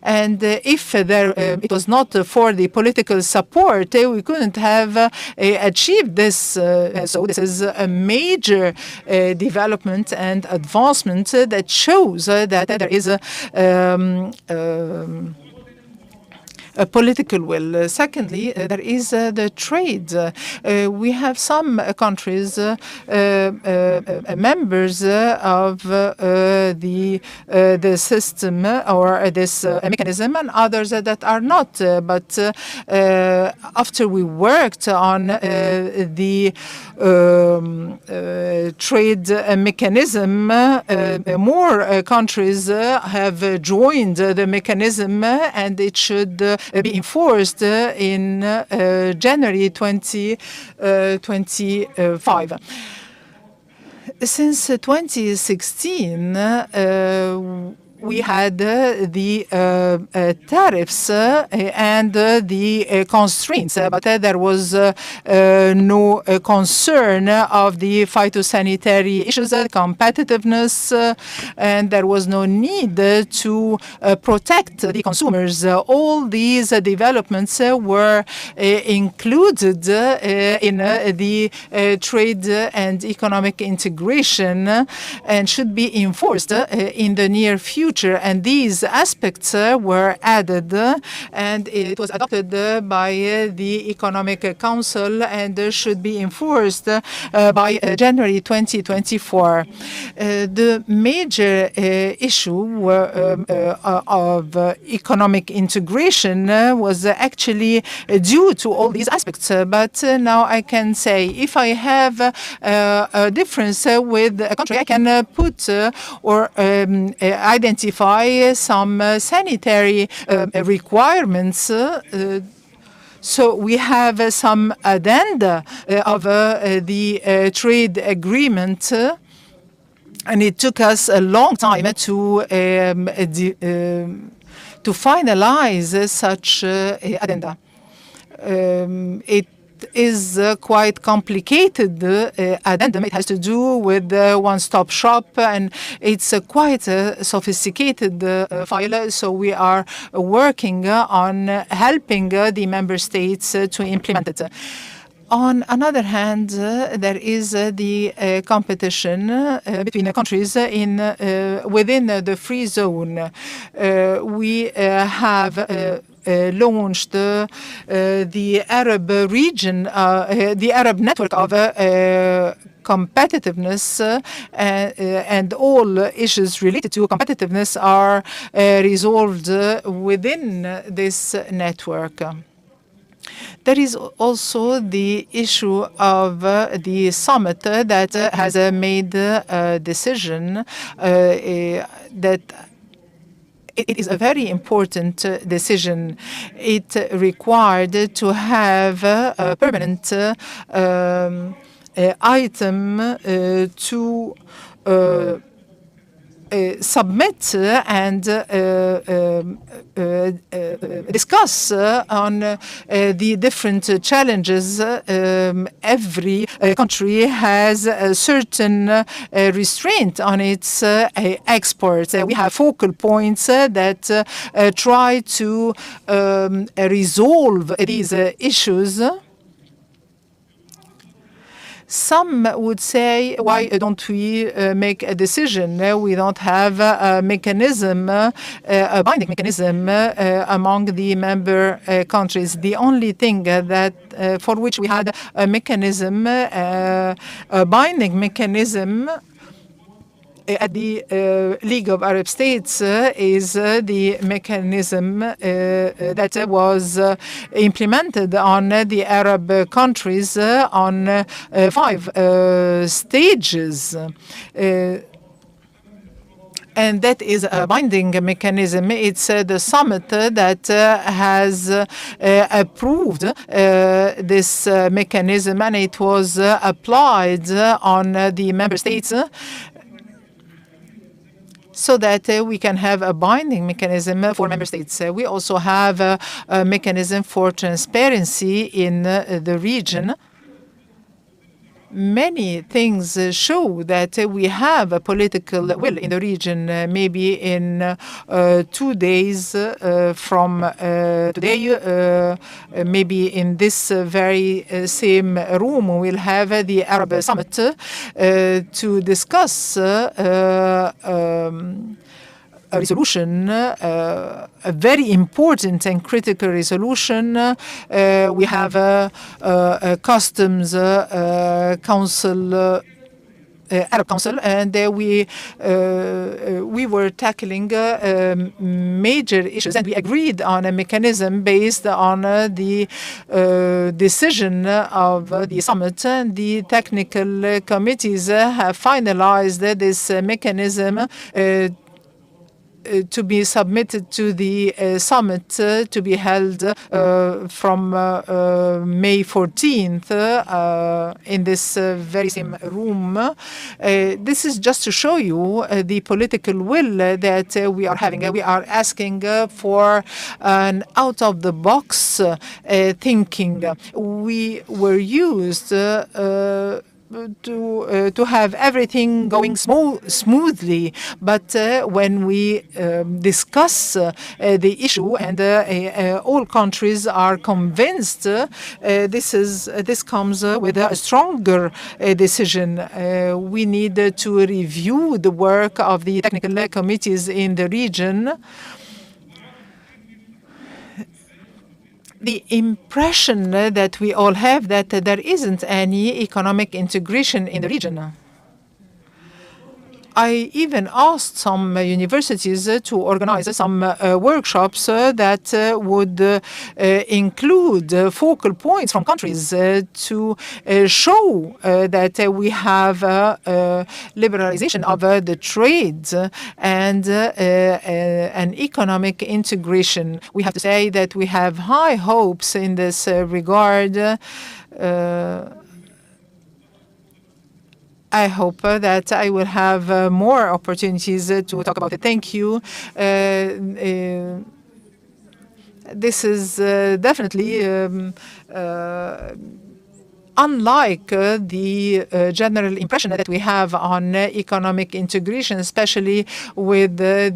F: And if it was not for the political support, we couldn't have achieved this. So this is a major development and advancement that shows that there is a political will. Secondly, there is the trade. We have some countries, members of the system or this mechanism, and others that are not. But after we worked on the trade mechanism, more countries have joined the mechanism, and it should be enforced in January 2025. Since 2016, we had the tariffs and the constraints, but there was no concern of the phytosanitary issues, competitiveness, and there was no need to protect the consumers. All these developments were included in the trade and economic integration and should be enforced in the near future. And these aspects were added, and it was adopted by the Economic Council and should be enforced by January 2024. The major issue of economic integration was actually due to all these aspects. But now I can say if I have a difference with a country, I can put or identify some sanitary requirements. So we have some addenda of the trade agreement, and it took us a long time to finalize such addenda. It is quite complicated addendum. It has to do with one-stop shop, and it's quite a sophisticated file. So we are working on helping the member states to implement it. On another hand, there is the competition between the countries within the free zone. We have launched the Arab region, the Arab network of competitiveness, and all issues related to competitiveness are resolved within this network. There is also the issue of the summit that has made a decision that it is a very important decision. It required to have a permanent item to submit and discuss on the different challenges. Every country has a certain restraint on its exports. We have focal points that try to resolve these issues. Some would say, why don't we make a decision? We don't have a mechanism, a binding mechanism among the member countries. The only thing that for which we had a mechanism, a binding mechanism, at the League of Arab States is the mechanism that was implemented on the Arab countries on 5 stages. And that is a binding mechanism. It's the summit that has approved this mechanism, and it was applied on the member states, so that we can have a binding mechanism for member states. We also have a mechanism for transparency in the region. Many things show that we have a political will in the region. Maybe in 2 days from today, maybe in this very same room, we'll have the Arab Summit to discuss a resolution, a very important and critical resolution. We have a customs council, Arab Council, and we were tackling major issues, and we agreed on a mechanism based on the decision of the summit. And the technical committees have finalized this mechanism to be submitted to the summit to be held from May 14th in this very same room. This is just to show you the political will that we are having. We are asking for an out-of-the-box thinking. We were used to have everything going smoothly, but when we discuss the issue and all countries are convinced, this comes with a stronger decision. We need to review the work of the technical committees in the region. The impression that we all have that there isn't any economic integration in the region. I even asked some universities to organize some workshops that would include focal points from countries to show that we have liberalization of the trade and an economic integration. We have to say that we have high hopes in this regard. I hope that I will have more opportunities to talk about it. Thank you. This is definitely unlike the general impression that we have on economic integration, especially with the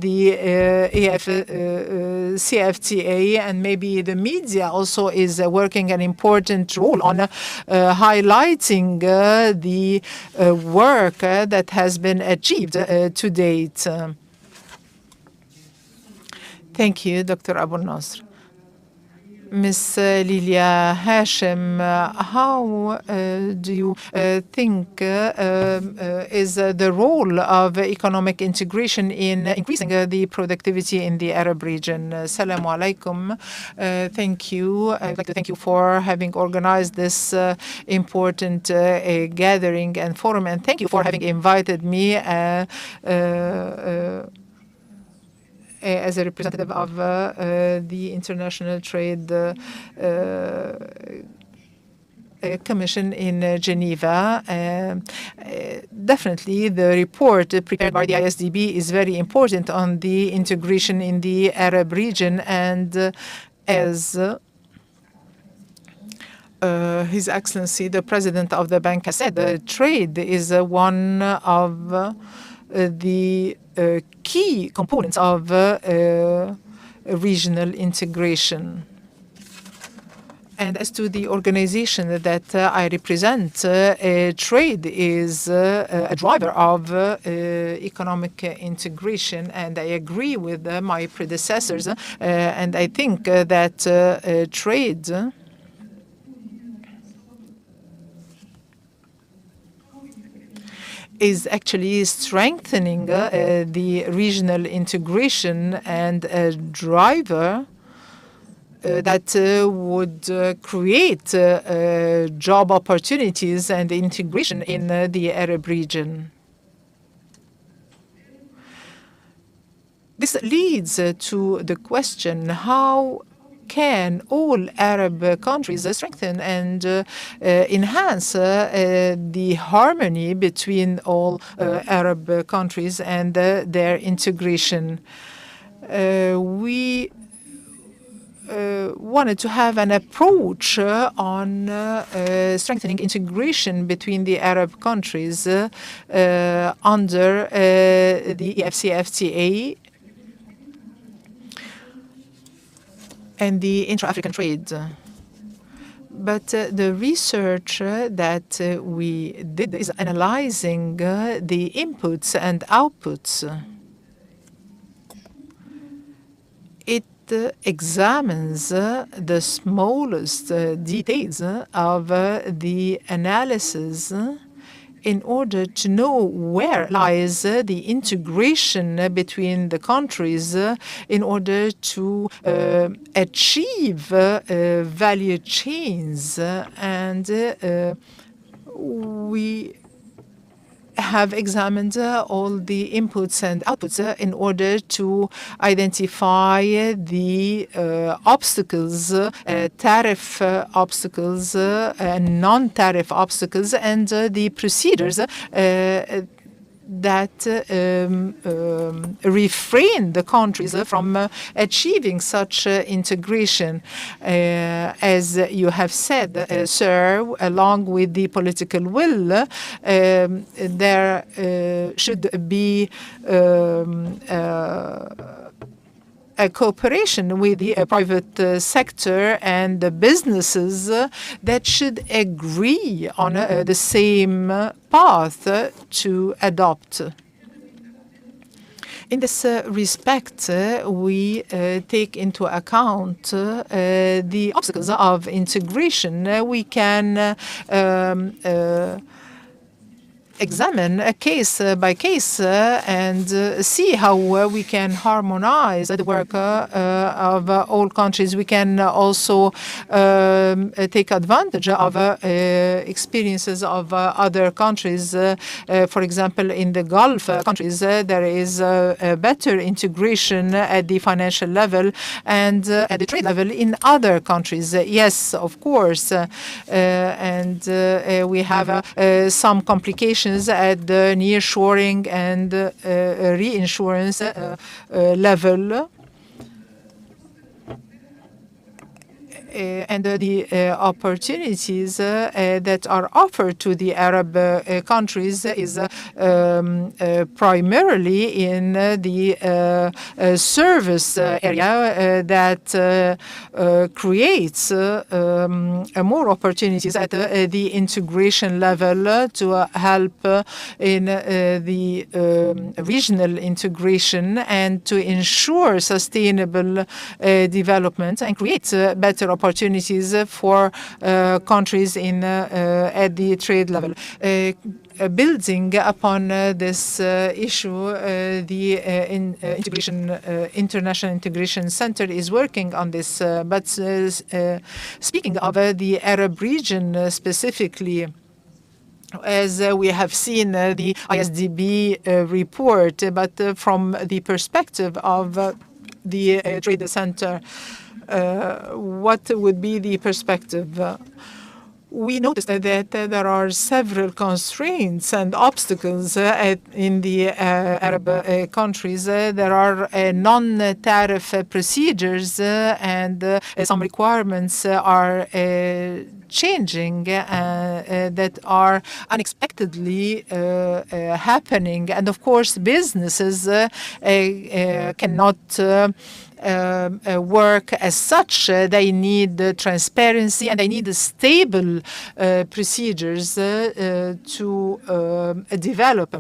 F: CFTA, and maybe the media also is working an important role on highlighting the work that has been achieved to date. Thank you, Dr. Abu Nasr. Ms. Lilia Hashem, how do you think is the role of economic integration in increasing the productivity in the Arab region? Assalamu alaikum. Thank you. I'd like to thank you for having organized this important gathering and forum, and thank you for having invited me as a representative of the International Trade Commission in Geneva. Definitely, the report prepared by the ISDB is very important on the integration in the Arab region, and as His Excellency, the President of the Bank has said, trade is one of the key components of regional integration. And as to the organization that I represent, trade is a driver of economic integration, and I agree with my predecessors, and I think that trade is actually strengthening the regional integration and a driver that would create job opportunities and integration in the Arab region. This leads to the question, how can all Arab countries strengthen and enhance the harmony between all Arab countries and their integration? We wanted to have an approach on strengthening integration between the Arab countries under the EFCFTA and the intra-African trade. But the research that we did is analyzing the inputs and outputs. It examines the smallest details of the analysis in order to know where lies the integration between the countries in order to achieve value chains. And we have examined all the inputs and outputs in order to identify the obstacles, tariff obstacles and non-tariff obstacles, and the procedures that refrain the countries from achieving such integration. As you have said, sir, along with the political will, there should be a cooperation with the private sector and the businesses that should agree on the same path to adopt. In this respect, we take into account the obstacles of integration. We can examine a case by case and see how we can harmonize the work of all countries. We can also take advantage of experiences of other countries. For example, in the Gulf countries, there is a better integration at the financial level and at the trade level in other countries. Yes, of course. And we have some complications at the nearshoring and reinsurance level. And the opportunities that are offered to the Arab countries is primarily in the service area that creates more opportunities at the integration level to help in the regional integration and to ensure sustainable development and create better opportunities for countries in at the trade level. Building upon this issue, the International Integration Center is working on this. But speaking of the Arab region specifically, as we have seen the ISDB report, but from the perspective of the Trade Center, what would be the perspective? We noticed that there are several constraints and obstacles in the Arab countries. There are non-tariff procedures and some requirements are changing that are unexpectedly happening. And of course, businesses cannot work as such. They need transparency and they need stable procedures to develop,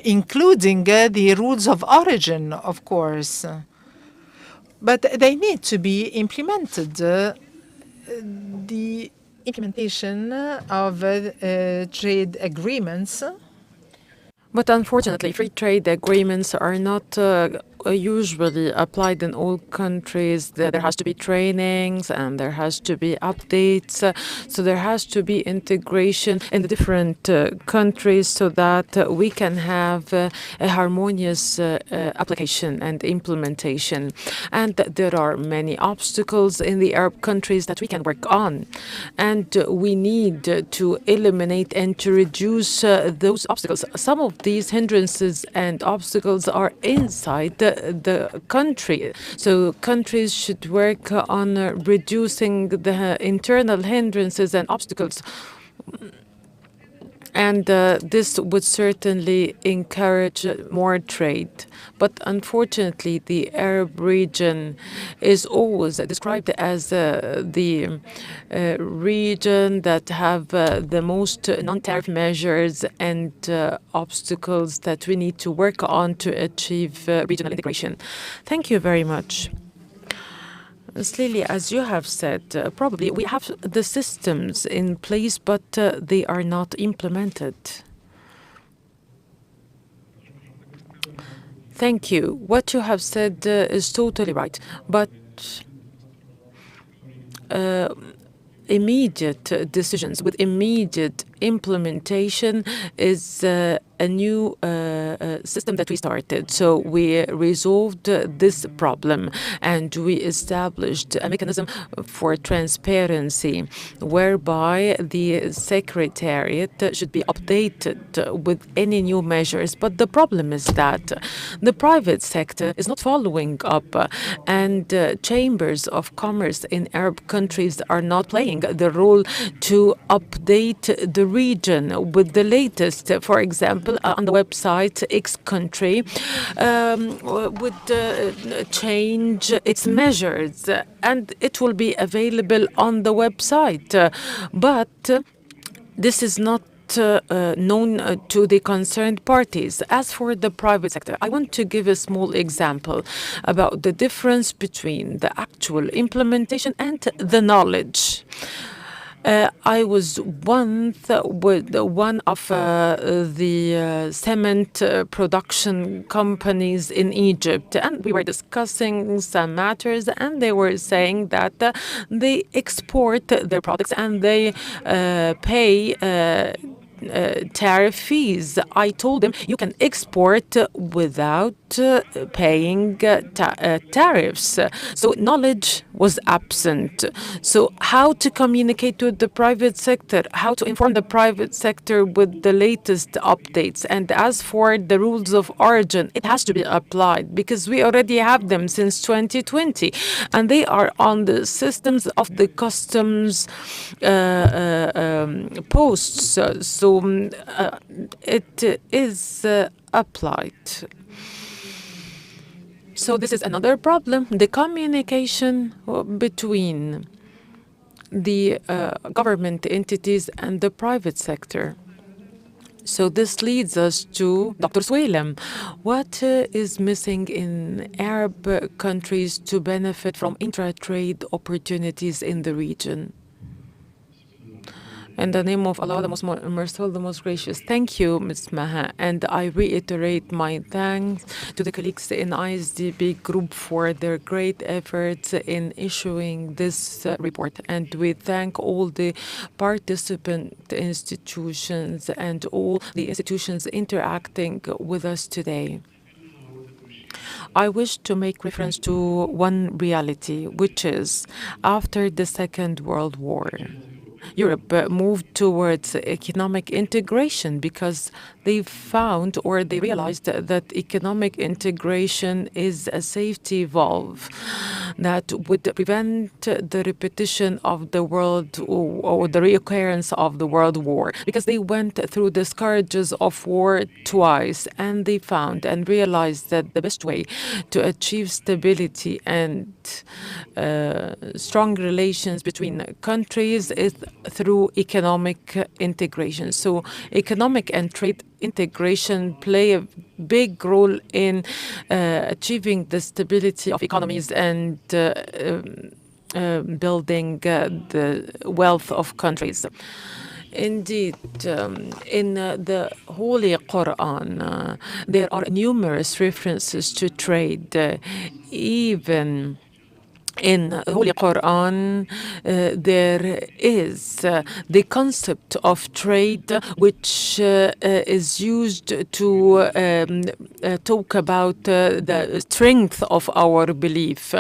F: including the rules of origin, of course. But they need to be implemented. The implementation of trade agreements.
B: But unfortunately, free trade agreements are not usually applied in all countries. There has to be trainings and there has to be updates. So there has to be integration in the different countries so that we can have a harmonious application and implementation. And there are many obstacles in the Arab countries that we can work on. And we need to eliminate and to reduce those obstacles. Some of these hindrances and obstacles are inside the country. So countries should work on reducing the internal hindrances and obstacles. And this would certainly encourage more trade. But unfortunately, the Arab region is always described as the region that have the most non-tariff measures and obstacles that we need to work on to achieve regional integration. Thank you very much. Ms. Lily, as you have said, probably we have the systems in place, but they are not implemented. Thank you. What you have said is totally right, but immediate decisions with immediate implementation is a new system that we started. So we resolved this problem and we established a mechanism for transparency whereby the Secretariat should be updated with any new measures. But the problem is that the private sector is not following up, and chambers of commerce in Arab countries are not playing the role to update the region with the latest. For example, on the website, X country would change its measures, and it will be available on the website. But this is not known to the concerned parties. As for the private sector, I want to give a small example about the difference between the actual implementation and the knowledge. I was once with one of the cement production companies in Egypt, and we were discussing some matters, and they were saying that they export their products and they pay tariff fees. I told them you can export without paying tariffs. So knowledge was absent. So how to communicate with the private sector, how to inform the private sector with the latest updates. And as for the rules of origin, it has to be applied because we already have them since 2020, and they are on the systems of the customs posts. So it is applied. So this is another problem, the communication between the government entities and the private sector. So this leads us to Dr. Swalem. What is missing in Arab countries to benefit from intra-trade opportunities in the region? In the name of Allah, the most merciful, the most gracious. Thank you, Ms. Maha. And I reiterate my thanks to the colleagues in IsDB group for their great efforts in issuing this report. And we thank all the participant institutions and all the institutions interacting with us today. I wish to make reference to one reality, which is after the Second World War, Europe moved towards economic integration because they found or they realized that economic integration is a safety valve that would prevent the repetition of the world or the reoccurrence of the World War, because they went through the scourges of war twice, and they found and realized that the best way to achieve stability and strong relations between countries is through economic integration. So economic and trade integration play a big role in achieving the stability of economies and building the wealth of countries. Indeed, in the Holy Quran, there are numerous references to trade. Even in the Holy Quran, there is the concept of trade, which is used to talk about the strength of our belief.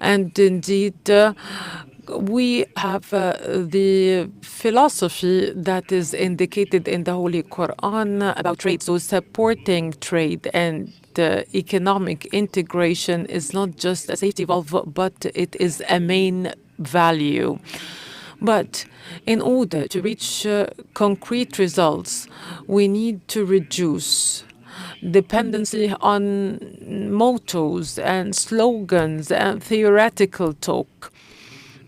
B: And indeed, we have the philosophy that is indicated in the Holy Quran about trade. So supporting trade and economic integration is not just a safety valve, but it is a main value. But in order to reach concrete results, we need to reduce dependency on mottos and slogans and theoretical talk.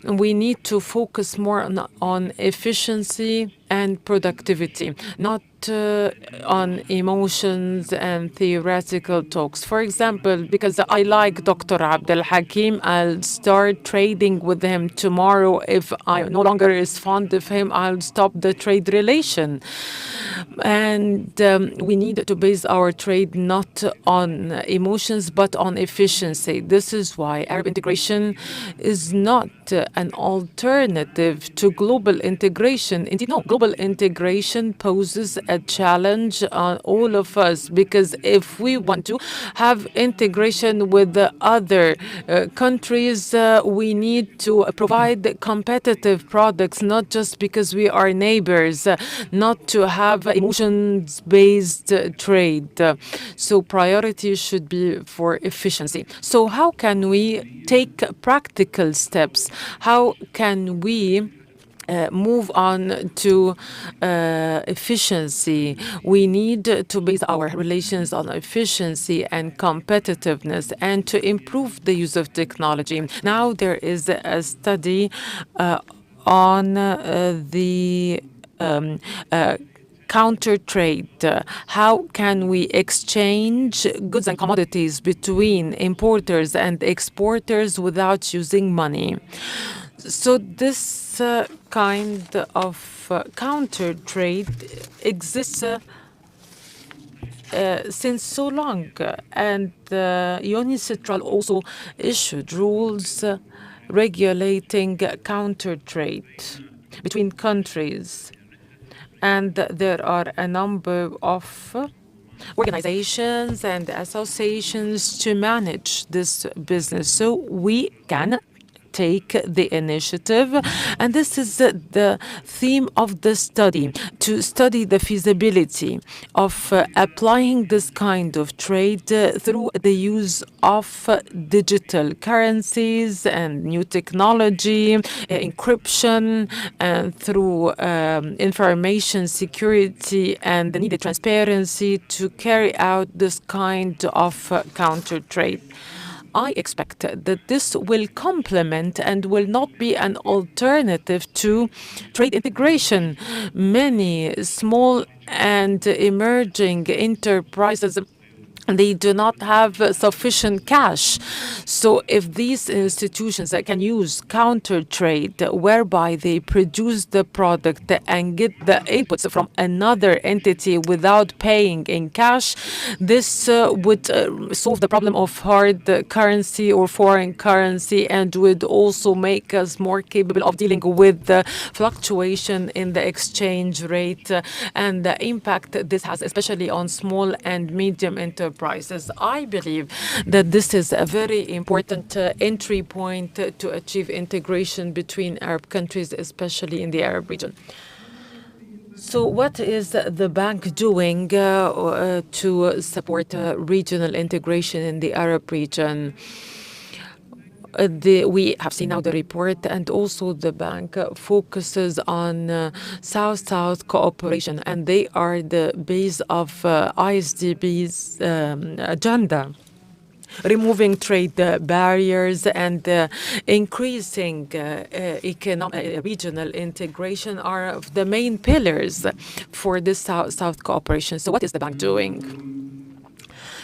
B: We need to focus more on efficiency and productivity, not on emotions and theoretical talks. For example, because I like Dr. Abdel Hakim, I'll start trading with him tomorrow. If I no longer is fond of him, I'll stop the trade relation. And we need to base our trade not on emotions, but on efficiency. This is why Arab integration is not an alternative to global integration. Indeed, no, global global integration poses a challenge on all of us, because if we want to have integration with the other countries, we need to provide competitive products, not just because we are neighbors, not to have emotions-based trade. So priority should be for efficiency. So how can we take practical steps? How can we move on to efficiency? We need to base our relations on efficiency and competitiveness, and to improve the use of technology. Now there is a study on the counter trade. How can we exchange goods and commodities between importers and exporters without using money? So this kind of counter trade exists since so long, and UNICETRAL also issued rules regulating counter trade between countries. And there are a number of organizations and associations to manage this business. So we can take the initiative, and this is the theme of the study, to study the feasibility of applying this kind of trade through the use of digital currencies and new technology, encryption, and through information security and the needed transparency to carry out this kind of counter trade. I expect that this will complement and will not be an alternative to trade integration. Many small and emerging enterprises, they do not have sufficient cash. So if these institutions can use counter trade, whereby they produce the product and get the inputs from another entity without paying in cash, this would solve the problem of hard currency or foreign currency, and would also make us more capable of dealing with the fluctuation in the exchange rate and the impact this has, especially on small and medium enterprises. I believe that this is a very important entry point to achieve integration between Arab countries, especially in the Arab region. So what is the bank doing to support regional integration in the Arab region? We have seen now the report, and also the bank focuses on South-South cooperation, and they are the base of IsDB's agenda. Removing trade barriers and increasing regional integration are the main pillars for this South-South cooperation. So what is the bank doing?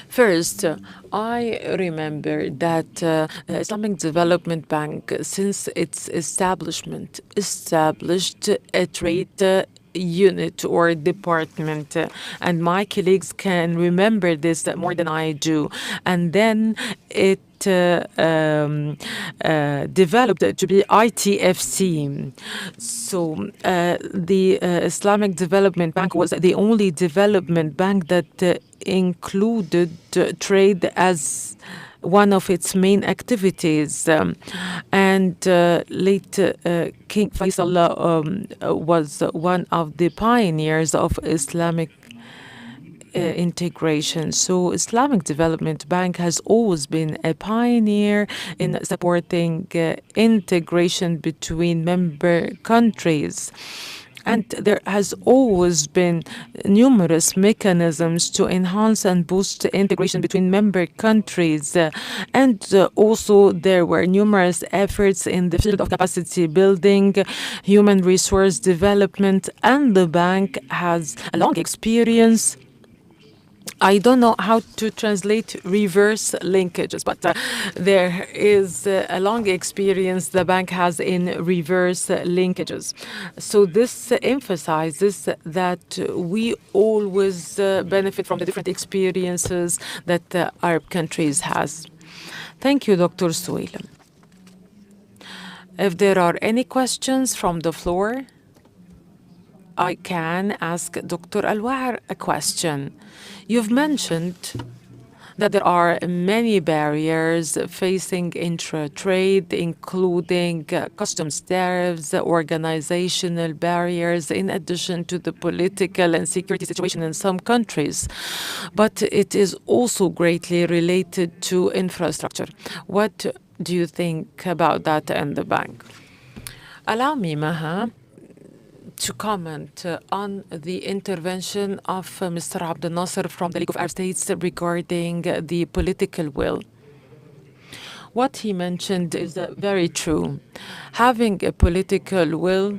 B: First, I remember that Islamic Development Bank, since its establishment, established a trade unit or department, and my colleagues can remember this more than I do. And then it developed to be ITFC. So the Islamic Development Bank was the only development bank that included trade as one of its main activities. And late King Faisal was one of the pioneers of Islamic integration. So Islamic Development Bank has always been a pioneer in supporting integration between member countries. And there has always been numerous mechanisms to enhance and boost integration between member countries. And also there were numerous efforts in the field of capacity building, human resource development, and the bank has a long experience. I don't know how to translate reverse linkages, but there is a long experience the bank has in reverse linkages. So this emphasizes that we always benefit from the different experiences that Arab countries has. Thank you, Dr. Soueila. If there are any questions from the floor, I can ask Dr. Al-Waher a question. You've mentioned that there are many barriers facing intra-trade, including customs tariffs, organizational barriers, in addition to the political and security situation in some countries. But it is also greatly related to infrastructure. What do you think about that and the bank? Allow me, Maha, to comment on the intervention of Mr. Abdel Nasser from the League of Arab States regarding the political will. What he mentioned is very true. Having a political will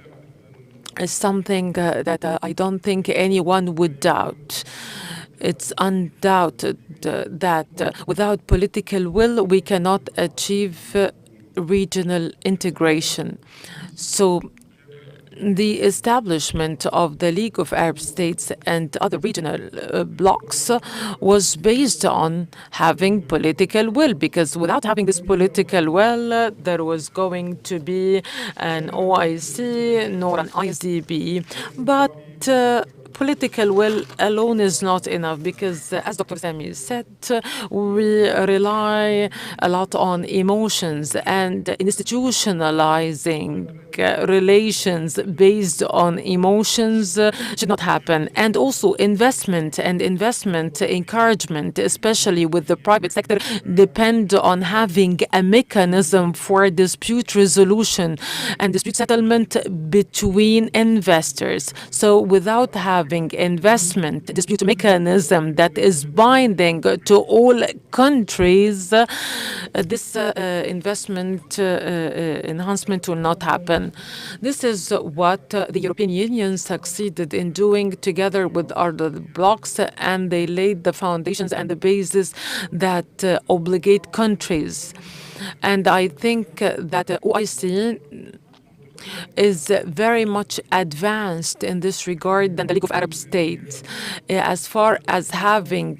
B: is something that I don't think anyone would doubt. It's undoubted that without political will, we cannot achieve regional integration. So the establishment of the League of Arab States and other regional blocs was based on having political will, because without having this political will, there was going to be an OIC nor an IsDB. But political will alone is not enough, because as Dr. Sami said, we rely a lot on emotions, and institutionalizing relations based on emotions should not happen. And also investment and investment encouragement, especially with the private sector, depend on having a mechanism for dispute resolution and dispute settlement between investors. So without having investment dispute mechanism that is binding to all countries, this investment enhancement will not happen. This is what the European Union succeeded in doing together with other blocs, and they laid the foundations and the basis that obligate countries. And I think that OIC is very much advanced in this regard than the League of Arab States, as far as having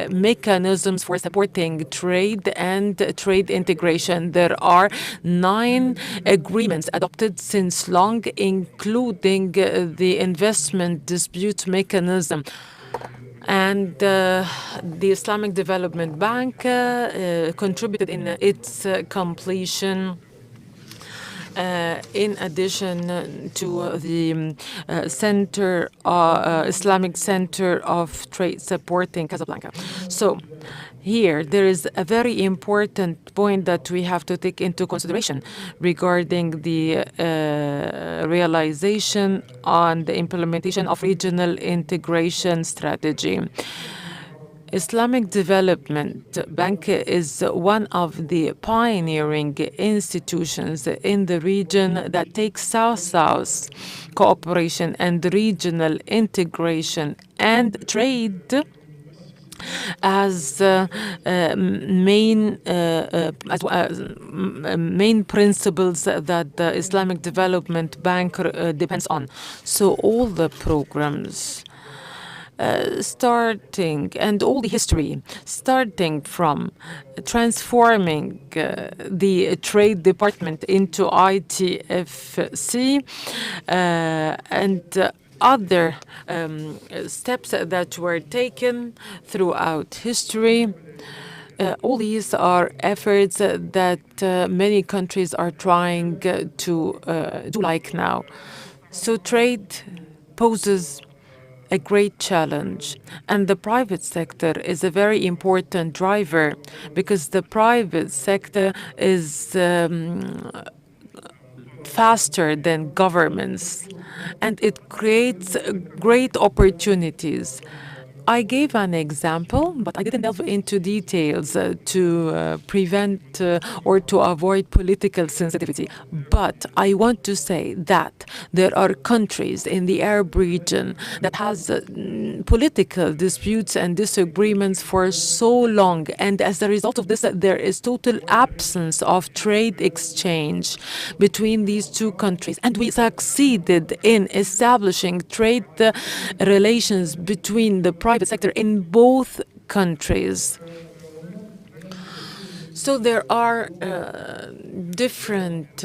B: mechanisms for supporting trade and trade integration. There are 9 agreements adopted since long, including the investment dispute mechanism. And the Islamic Development Bank contributed in its completion, in addition to the Islamic Center of Trade supporting Casablanca. So here, there is a very important point that we have to take into consideration regarding the realization on the implementation of regional integration strategy. Islamic Development Bank is one of the pioneering institutions in the region that takes South-South cooperation and regional integration and trade as main principles that the Islamic Development Bank depends on. So all the programs starting, and all the history, starting from transforming the Trade Department into ITFC and other steps that were taken throughout history. All these are efforts that many countries are trying to do like now. So trade poses a great challenge, and the private sector is a very important driver, because the private sector is faster than governments, and it creates great opportunities. I gave an example, but I didn't delve into details to prevent or to avoid political sensitivity. But I want to say that there are countries in the Arab region that has political disputes and disagreements for so long. And as a result of this, there is total absence of trade exchange between these two countries. And we succeeded in establishing trade relations between the private sector in both countries. So there are different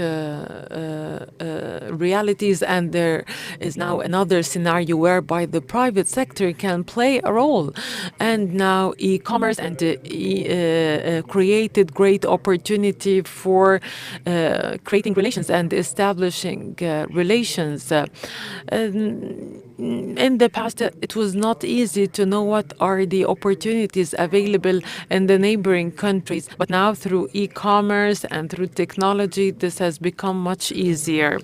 B: realities, and there is now another scenario whereby the private sector can play a role. And now e-commerce and created great opportunity for creating relations and establishing relations. In the past, it was not easy to know what are the opportunities available in the neighboring countries. But now through e-commerce and through technology, this has become much easier.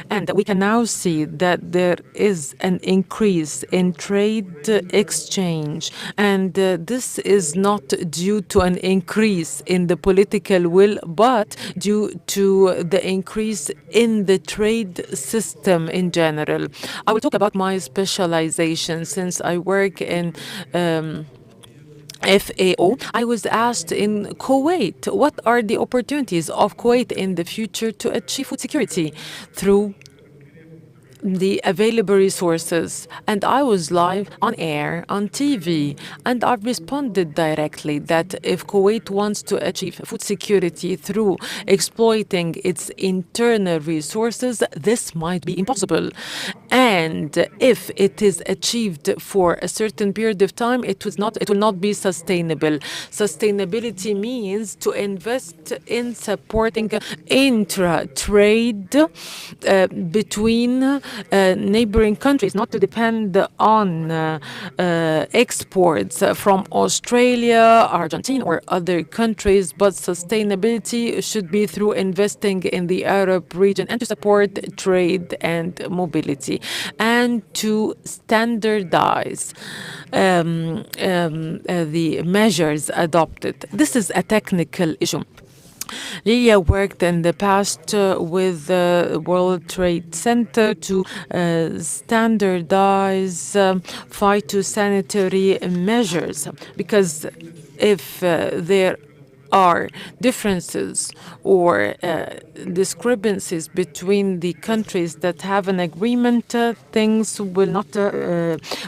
B: And we can now see that there is an increase in trade exchange. And this is not due to an increase in the political will, but due to the increase in the trade system in general. I will talk about my specialization since I work in FAO. I was asked in Kuwait, what are the opportunities of Kuwait in the future to achieve food security through the available resources? And I was live on air, on TV, and I responded directly that if Kuwait wants to achieve food security through exploiting its internal resources, this might be impossible. And if it is achieved for a certain period of time, it will not be sustainable. Sustainability means to invest in supporting intra-trade between neighboring countries, not to depend on exports from Australia, Argentina, or other countries, but sustainability should be through investing in the Arab region and to support trade and mobility and to standardize the measures adopted. This is a technical issue. Lilia worked in the past with the World Trade Center to standardize phytosanitary measures, because if there are differences or discrepancies between the countries that have an agreement, things will not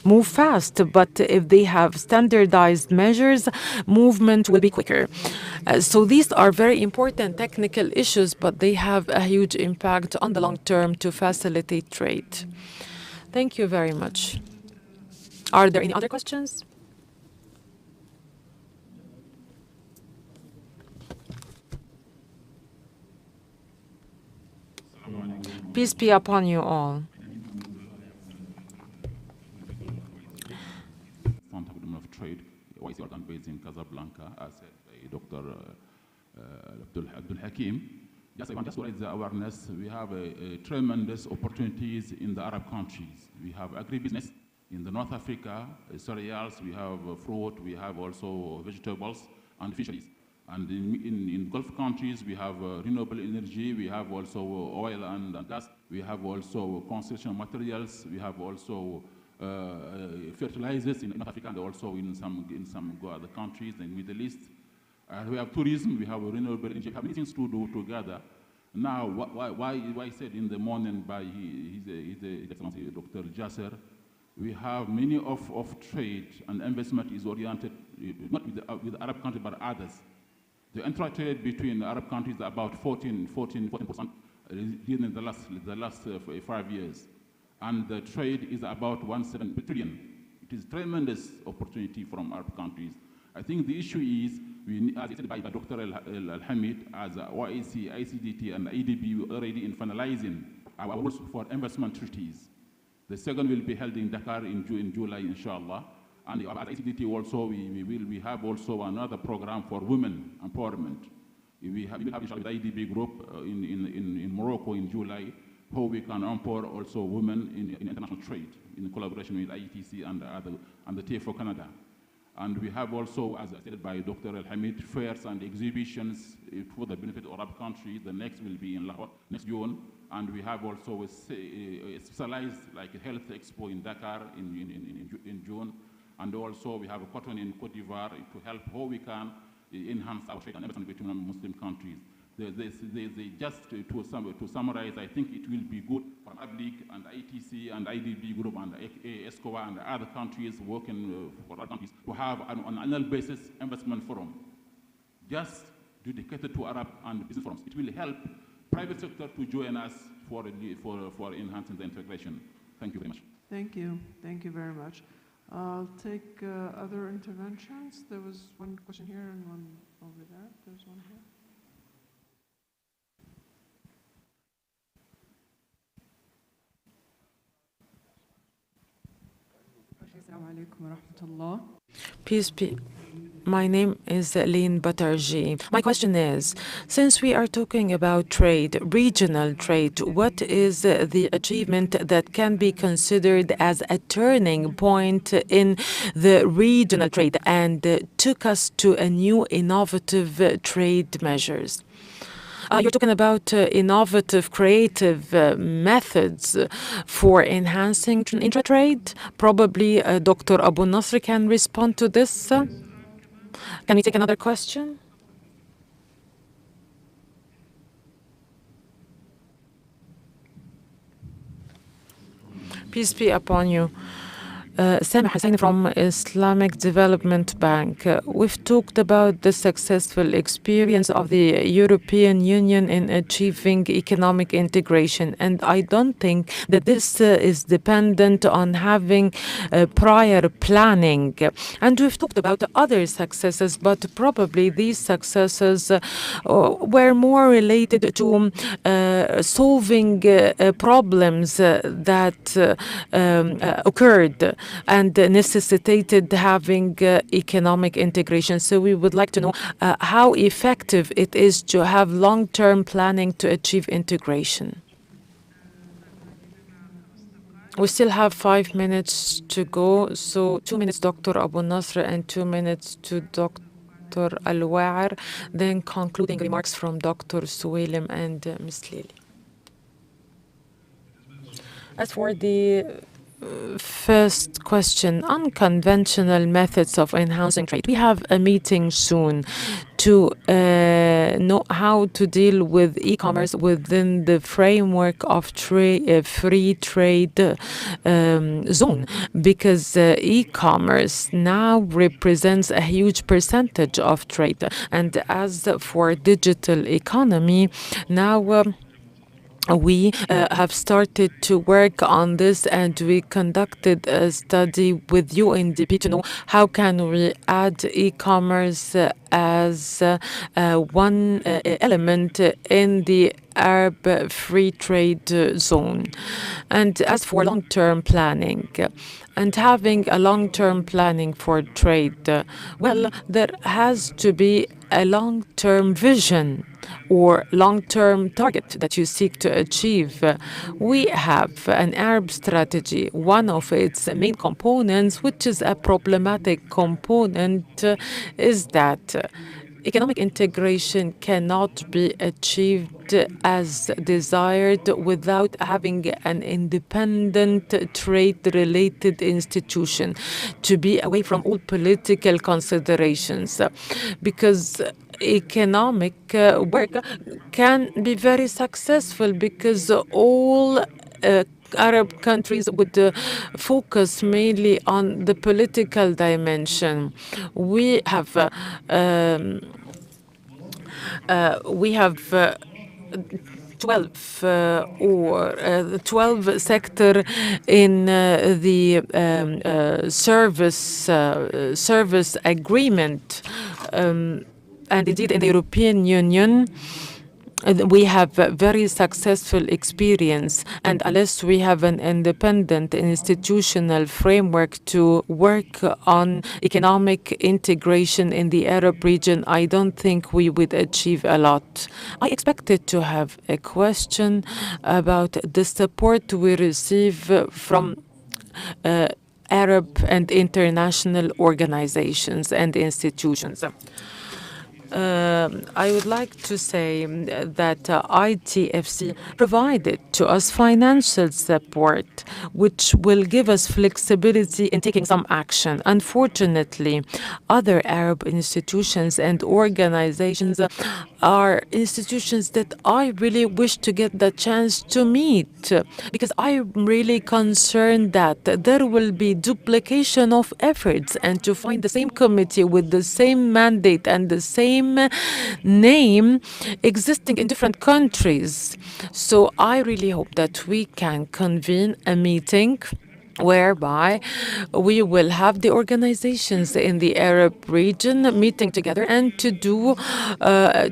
B: move fast. But if they have standardized measures, movement will be quicker. So these are very important technical issues, but they have a huge impact on the long term to facilitate trade. Thank you very much. Are there any other questions? Peace be upon you all.
G: Of Trade, YC organ based in Casablanca, as said by Dr. Abdul Hakim. Just to raise the awareness, we have tremendous opportunities in the Arab countries. We have agribusiness in the North Africa, cereals, we have fruit, we have also vegetables and fisheries. And in Gulf countries, we have renewable energy, we have also oil and gas, we have also construction materials, we have also fertilizers in North Africa and also in some other countries in the Middle East. We have tourism, we have renewable energy, we have many things to do together. Now, why said in the morning by His Excellency Dr. Jasser, we have many of trade and investment is oriented not with the Arab countries but others. The intra-trade between Arab countries is about 14% in the last 5 years. And the trade is about 1.7 trillion. It is tremendous opportunity from Arab countries. I think the issue is, as said by Dr. Al-Hamid, as OIC, ICDT, and IDB, we are already in finalizing our rules for investment treaties. The second will be held in Dakar in July, inshallah. And at ICDT also, we have also another program for women empowerment. We will have the IDB group in Morocco in July, how we can empower also women in international trade in collaboration with IETC and the TFO Canada. And we have also, as said by Dr. Al-Hamid, fairs and exhibitions for the benefit of Arab countries. The next will be in Lahore next June. And we have also a specialized like a health expo in Dakar in June. And also we have a cotton in Cote d'Ivoire to help how we can enhance our trade and investment between Muslim countries. Just to summarize, I think it will be good for Arab League and ITC and IDB group and ESCOA and other countries working for other countries to have on an annual basis investment forum. Just dedicated to Arab and business forums. It will help private sector to join us for enhancing the integration. Thank you very much.
H: Thank you. Thank you very much. I'll take other interventions. There was one question here and one over there. There's one here.
B: Peace be. My name is Lynn Batarji. My question is, since we are talking about trade, regional trade, what is the achievement that can be considered as a turning point in the regional trade and took us to a new innovative trade measures? You're talking about innovative, creative methods for enhancing intra-trade. Probably Dr. Abu Nasr can respond to this. Can we take another question? Peace be upon you. Sameh Hussein from Islamic Development Bank. We've talked about the successful experience of the European Union in achieving economic integration, and I don't think that this is dependent on having prior planning. And we've talked about other successes, but probably these successes were more related to solving problems that occurred and necessitated having economic integration. So we would like to know how effective it is to have long-term planning to achieve integration. We still have 5 minutes to go, so 2 minutes Dr. Abu Nasr and 2 minutes to Dr. Al-Wa'ar, then concluding remarks from Dr. Suwailim and Ms. Lili. As for the first question, unconventional methods of enhancing trade. We have a meeting soon to know how to deal with e-commerce within the framework of free trade zone, because e-commerce now represents a huge percentage of trade. And as for digital economy, now we have started to work on this, and we conducted a study with UNDP to know how can we add e-commerce as one element in the Arab free trade zone. And as for long-term planning, and having a long-term planning for trade, well, there has to be a long-term vision or long-term target that you seek to achieve. We have an Arab strategy. One of its main components, which is a problematic component, is that economic integration cannot be achieved as desired without having an independent trade-related institution, to be away from all political considerations, because economic work can be very successful because all Arab countries would focus mainly on the political dimension. We have 12 sector in the service agreement, and indeed in the European Union we have a very successful experience, and unless we have an independent institutional framework to work on economic integration in the Arab region, I don't think we would achieve a lot. I expected to have a question about the support we receive from Arab and international organizations and institutions. I would like to say that ITFC provided to us financial support, which will give us flexibility in taking some action. Unfortunately, other Arab institutions and organizations are institutions that I really wish to get the chance to meet, because I'm really concerned that there will be duplication of efforts, and to find the same committee with the same mandate and the same same name existing in different countries. So I really hope that we can convene a meeting whereby we will have the organizations in the Arab region meeting together and to do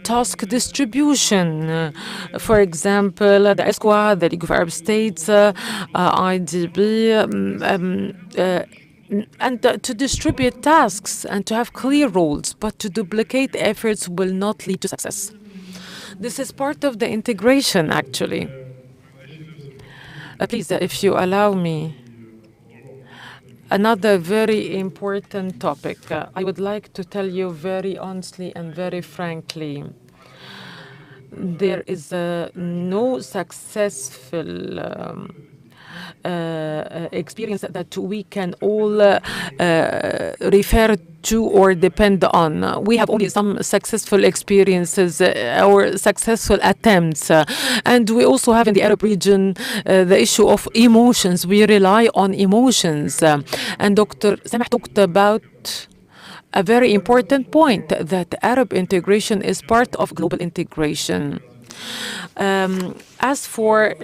B: task distribution. For example, the ESCWA, the League of Arab States, IDB, and to distribute tasks and to have clear roles, but to duplicate efforts will not lead to success. This is part of the integration, actually. Please, if you allow me. Another very important topic. I would like to tell you very honestly and very frankly. There is no successful experience that we can all refer to or depend on. We have only some successful experiences or successful attempts. And we also have in the Arab region the issue of emotions. We rely on emotions. And Dr. Samah talked about a very important point, that Arab integration is part of global integration. As for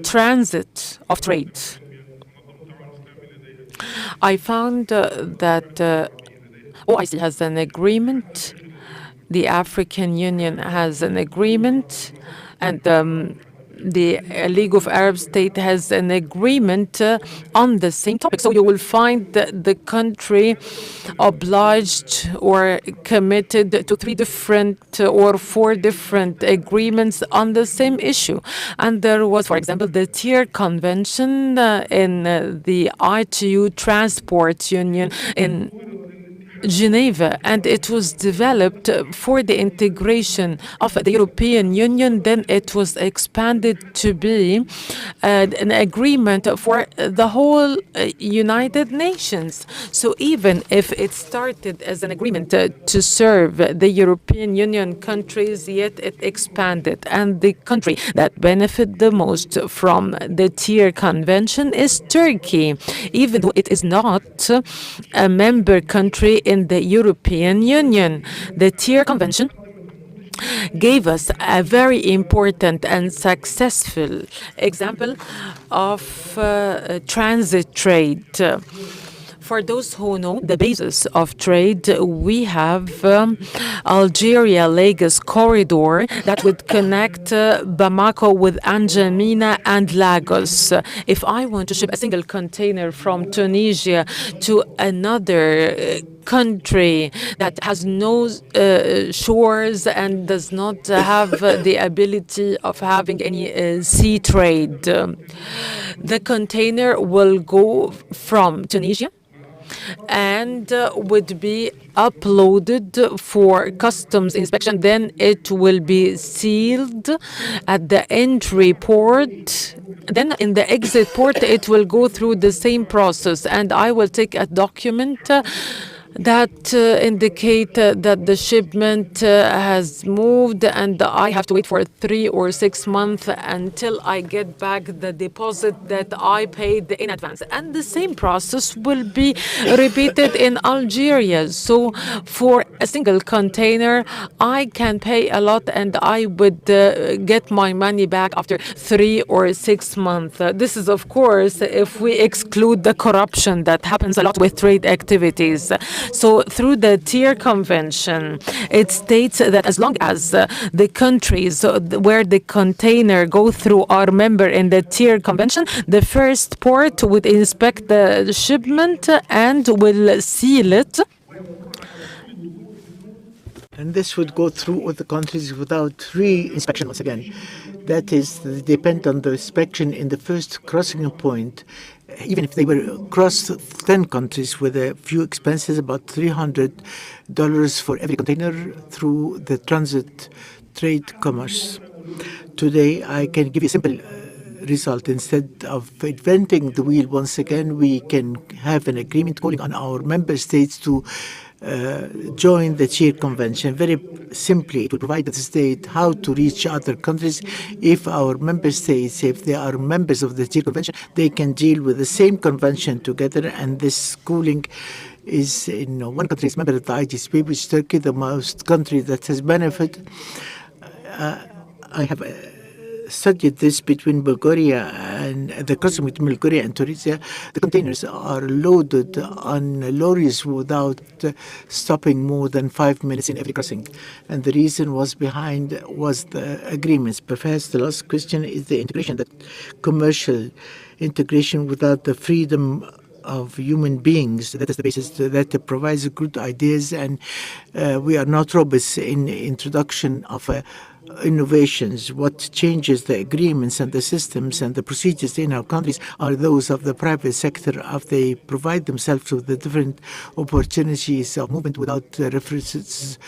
B: transit of trade, I found that OIC has an agreement, the African Union has an agreement, and the League of Arab States has an agreement on the same topic. So you will find the country obliged or committed to 3 different or 4 different agreements on the same issue. And there was, for example, the TIR Convention in the ITU Transport Union in Geneva, and it was developed for the integration of the European Union. Then it was expanded to be an agreement for the whole United Nations. So even if it started as an agreement to serve the European Union countries, yet it expanded. And the country that benefited the most from the TIR Convention is Turkey, even though it is not a member country in the European Union. The TIR Convention gave us a very important and successful example of transit trade. For those who know the basis of trade, we have Algeria-Lagos corridor that would connect Bamako with N'Djamena and Lagos. If I want to ship a single container from Tunisia to another country that has no shores and does not have the ability of having any sea trade, the container will go from Tunisia and would be uploaded for customs inspection. Then it will be sealed at the entry port. Then in the exit port, it will go through the same process. And I will take a document that indicate that the shipment has moved, and I have to wait for 3 or 6 months until I get back the deposit that I paid in advance. And the same process will be repeated in Algeria. So for a single container, I can pay a lot and I would get my money back after 3 or 6 months. This is, of course, if we exclude the corruption that happens a lot with trade activities. So through the TIR Convention, it states that as long as the countries where the container go through are member in the TIR Convention, the first port would inspect the shipment and will seal it.
D: And this would go through all the countries without re-inspection once again. That is, depend on the inspection in the first crossing point. Even if they were across 10 countries with a few expenses, about $300 for every container through the transit trade commerce. Today, I can give you a simple result. Instead of inventing the wheel once again, we can have an agreement calling on our member states to join the TIR Convention. Very simply, it will provide the state how to reach other countries. If our member states, if they are members of the TIR Convention, they can deal with the same convention together, and this schooling is in one country is member of the IGCP, which is Turkey, the most country that has benefited. I have studied this between Bulgaria and the crossing between Bulgaria and Tunisia. The containers are loaded on lorries without stopping more than 5 minutes in every crossing. And the reason was the agreements. Perhaps the last question is the integration, that commercial integration without the freedom of human beings. That is the basis that provides good ideas, and we are not robots in introduction of innovations. What changes the agreements and the systems and the procedures in our countries are those of the private sector, if they provide themselves with the different opportunities of movement without references,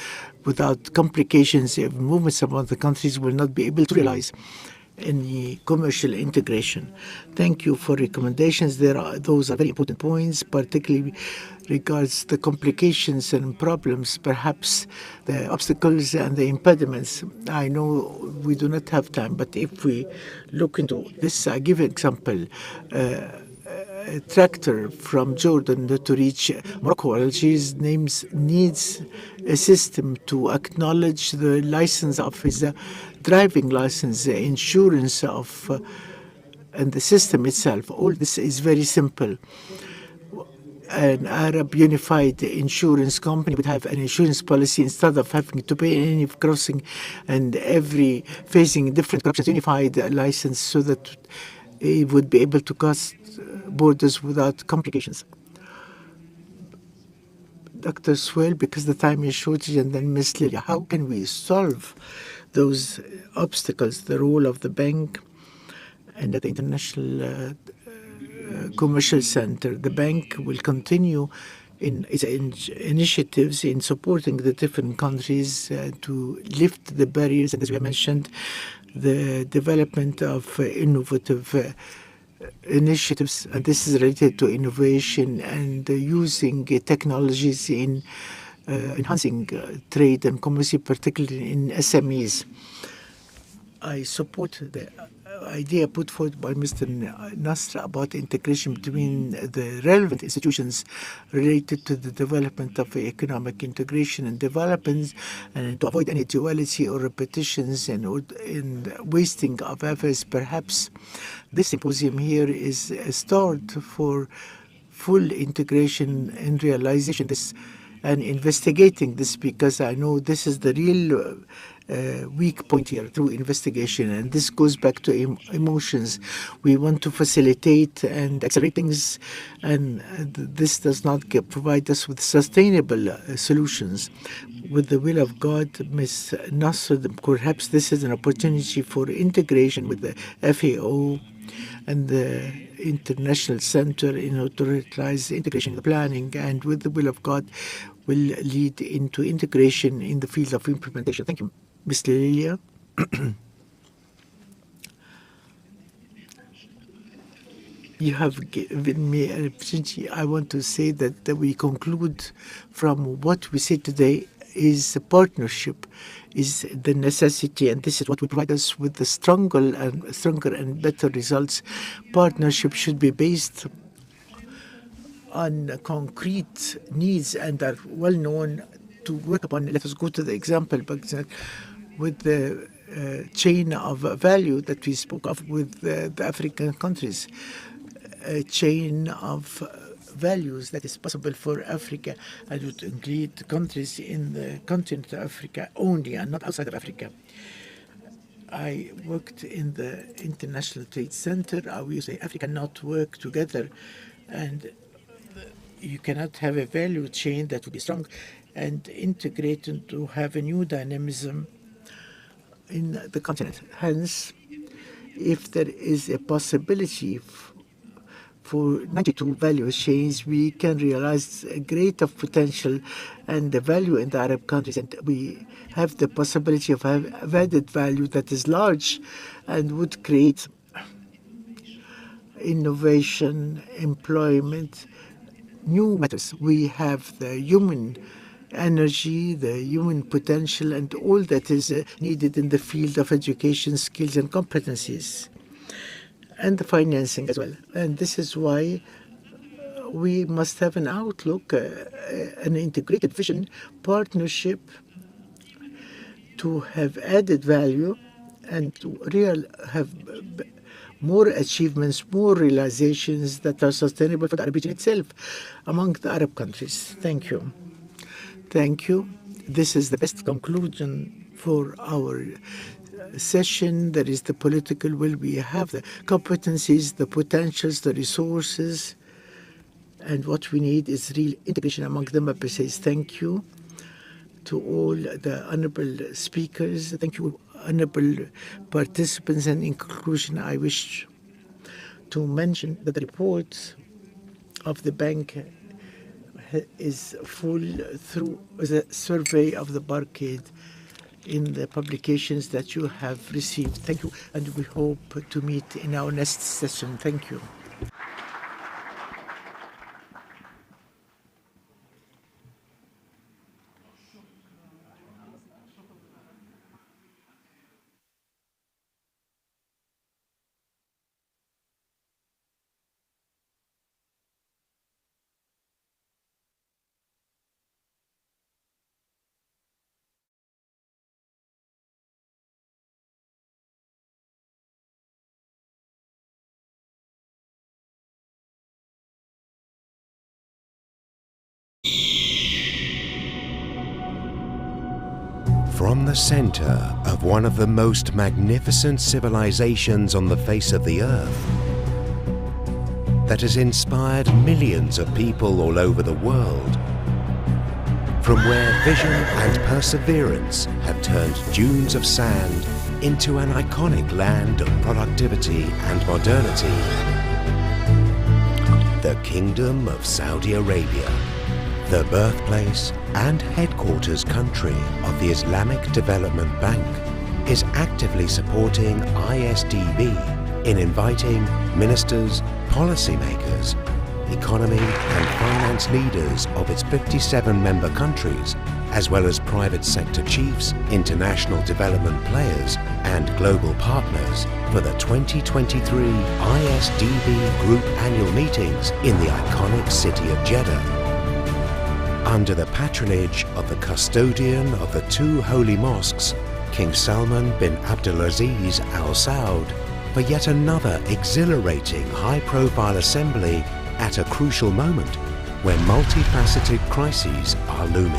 D: without complications. If movements among the countries will not be able to realize any commercial integration. Thank you for recommendations. Those are very important points, particularly regards the complications and problems, perhaps the obstacles and the impediments. I know we do not have time, but if we look into this, I give an example. A tractor from Jordan to reach Morocco, Algiers, needs a system to acknowledge the license of his driving license, insurance of, and the system itself. All this is very simple. An Arab unified insurance company would have an insurance policy instead of having to pay any crossing and every facing different corruptions, unified license, so that it would be able to cross borders without complications. Dr. Swell, because the time is shortage, and then Ms. Lilia, how can we solve those obstacles? The role of the bank and at the International Commercial Center. The bank will continue in its initiatives in supporting the different countries to lift the barriers, and as we mentioned, the development of innovative initiatives, and this is related to innovation and using technologies in enhancing trade and commerce, particularly in SMEs. I support the idea put forward by Mr. Nasr about integration between the relevant institutions related to the development of economic integration and development, and to avoid any duality or repetitions and wasting of efforts. Perhaps this symposium here is a start for full integration and realization this and investigating this, because I know this is the real weak point here through investigation, and this goes back to emotions. We want to facilitate and accelerate things, and this does not provide us with sustainable solutions. With the will of God, Ms. Nasr, perhaps this is an opportunity for integration with the FAO and the International Center in order to realize integration in the planning, and with the will of God will lead into integration in the field of implementation. Thank you. Ms. Lilia. You have given me an opportunity. I want to say that we conclude from what we say today is a partnership, is the necessity, and this is what will provide us with the stronger and better results. Partnership should be based on concrete needs and are well known to work upon. Let us go to the example, with the chain of value that we spoke of with the African countries, a chain of values that is possible for Africa, and would include countries in the continent of Africa only and not outside of Africa. I worked in the International Trade Center. We say Africa cannot work together, and you cannot have a value chain that would be strong and integrated to have a new dynamism in the continent. Hence, if there is a possibility for 92 value chains, we can realize a great of potential and the value in the Arab countries, and we have the possibility of added value that is large and would create innovation, employment, new matters. We have the human energy, the human potential, and all that is needed in the field of education, skills, and competencies, and the financing as well. And this is why we must have an outlook, an integrated vision, partnership to have added value and to have more achievements, more realizations that are sustainable for the Arab region itself among the Arab countries. Thank you. Thank you. This is the best conclusion for our session. There is the political will. We have the competencies, the potentials, the resources, and what we need is real integration among the member states. Thank you to all the honorable speakers. Thank you, honorable participants. And in conclusion, I wish to mention that the report of the bank is full through the survey of the barcade in the publications that you have received. Thank you, and we hope to meet in our next session. Thank you.
A: From the center of one of the most magnificent civilizations on the face of the earth that has inspired millions of people all over the world, from where vision and perseverance have turned dunes of sand into an iconic land of productivity and modernity, the Kingdom of Saudi Arabia, the birthplace and headquarters country of the Islamic Development Bank, is actively supporting IsDB in inviting ministers, policymakers, economy and finance leaders of its 57 member countries, as well as private sector chiefs, international development players and global partners for the 2023 IsDB Group Annual Meetings in the iconic city of Jeddah, under the patronage of the custodian of the two holy mosques, King Salman bin Abdulaziz Al Saud, for yet another exhilarating high-profile assembly at a crucial moment when multifaceted crises are looming.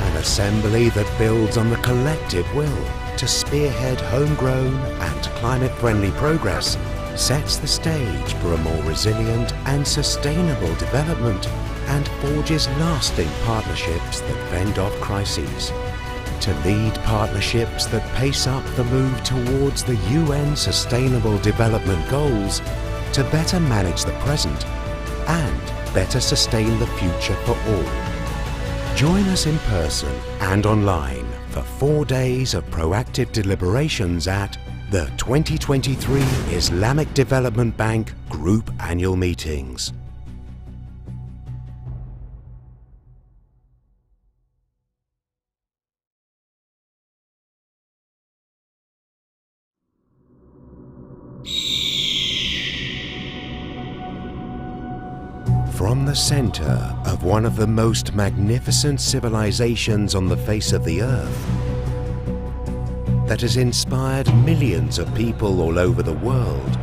A: An assembly that builds on the collective will to spearhead homegrown and climate-friendly progress, sets the stage for a more resilient and sustainable development and forges lasting partnerships that fend off crises. To lead partnerships that pace up the move towards the UN Sustainable Development Goals, to better manage the present and better sustain the future for all. Join us in person and online for 4 days of proactive deliberations at the 2023 Islamic Development Bank Group Annual Meetings. From the center of one of the most magnificent civilizations on the face of the earth, that has inspired millions of people all over the world,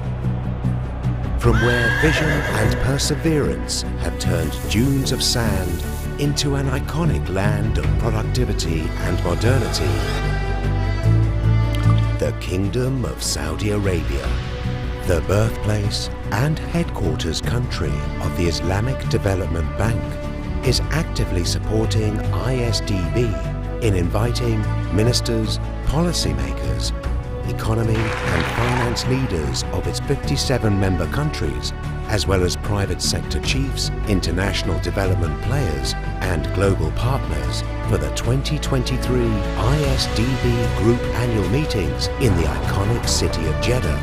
A: from where vision and perseverance have turned dunes of sand into an iconic land of productivity and modernity, the Kingdom of Saudi Arabia, the birthplace and headquarters country of the Islamic Development Bank, is actively supporting IsDB in inviting ministers, policymakers, economy and finance leaders of its 57 member countries, as well as private sector chiefs, international development players and global partners for the 2023 IsDB Group Annual Meetings in the iconic city of Jeddah,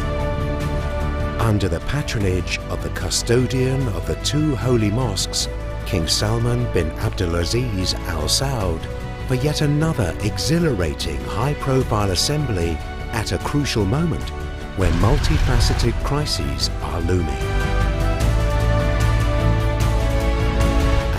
A: under the patronage of the custodian of the two holy mosques, King Salman bin Abdulaziz Al Saud, for yet another exhilarating high-profile assembly at a crucial moment when multifaceted crises are looming.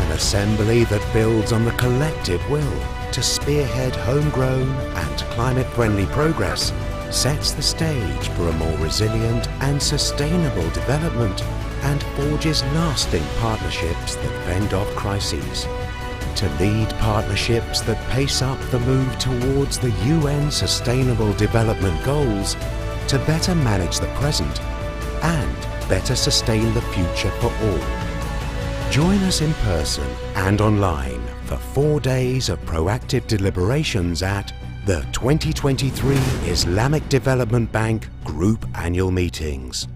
A: An assembly that builds on the collective will to spearhead homegrown and climate-friendly progress sets the stage for a more resilient and sustainable development and forges lasting partnerships that fend off crises. To lead partnerships that pace up the move towards the UN Sustainable Development Goals, to better manage the present and better sustain the future for all. Join us in person and online for 4 days of proactive deliberations at the 2023 Islamic Development Bank Group Annual Meetings.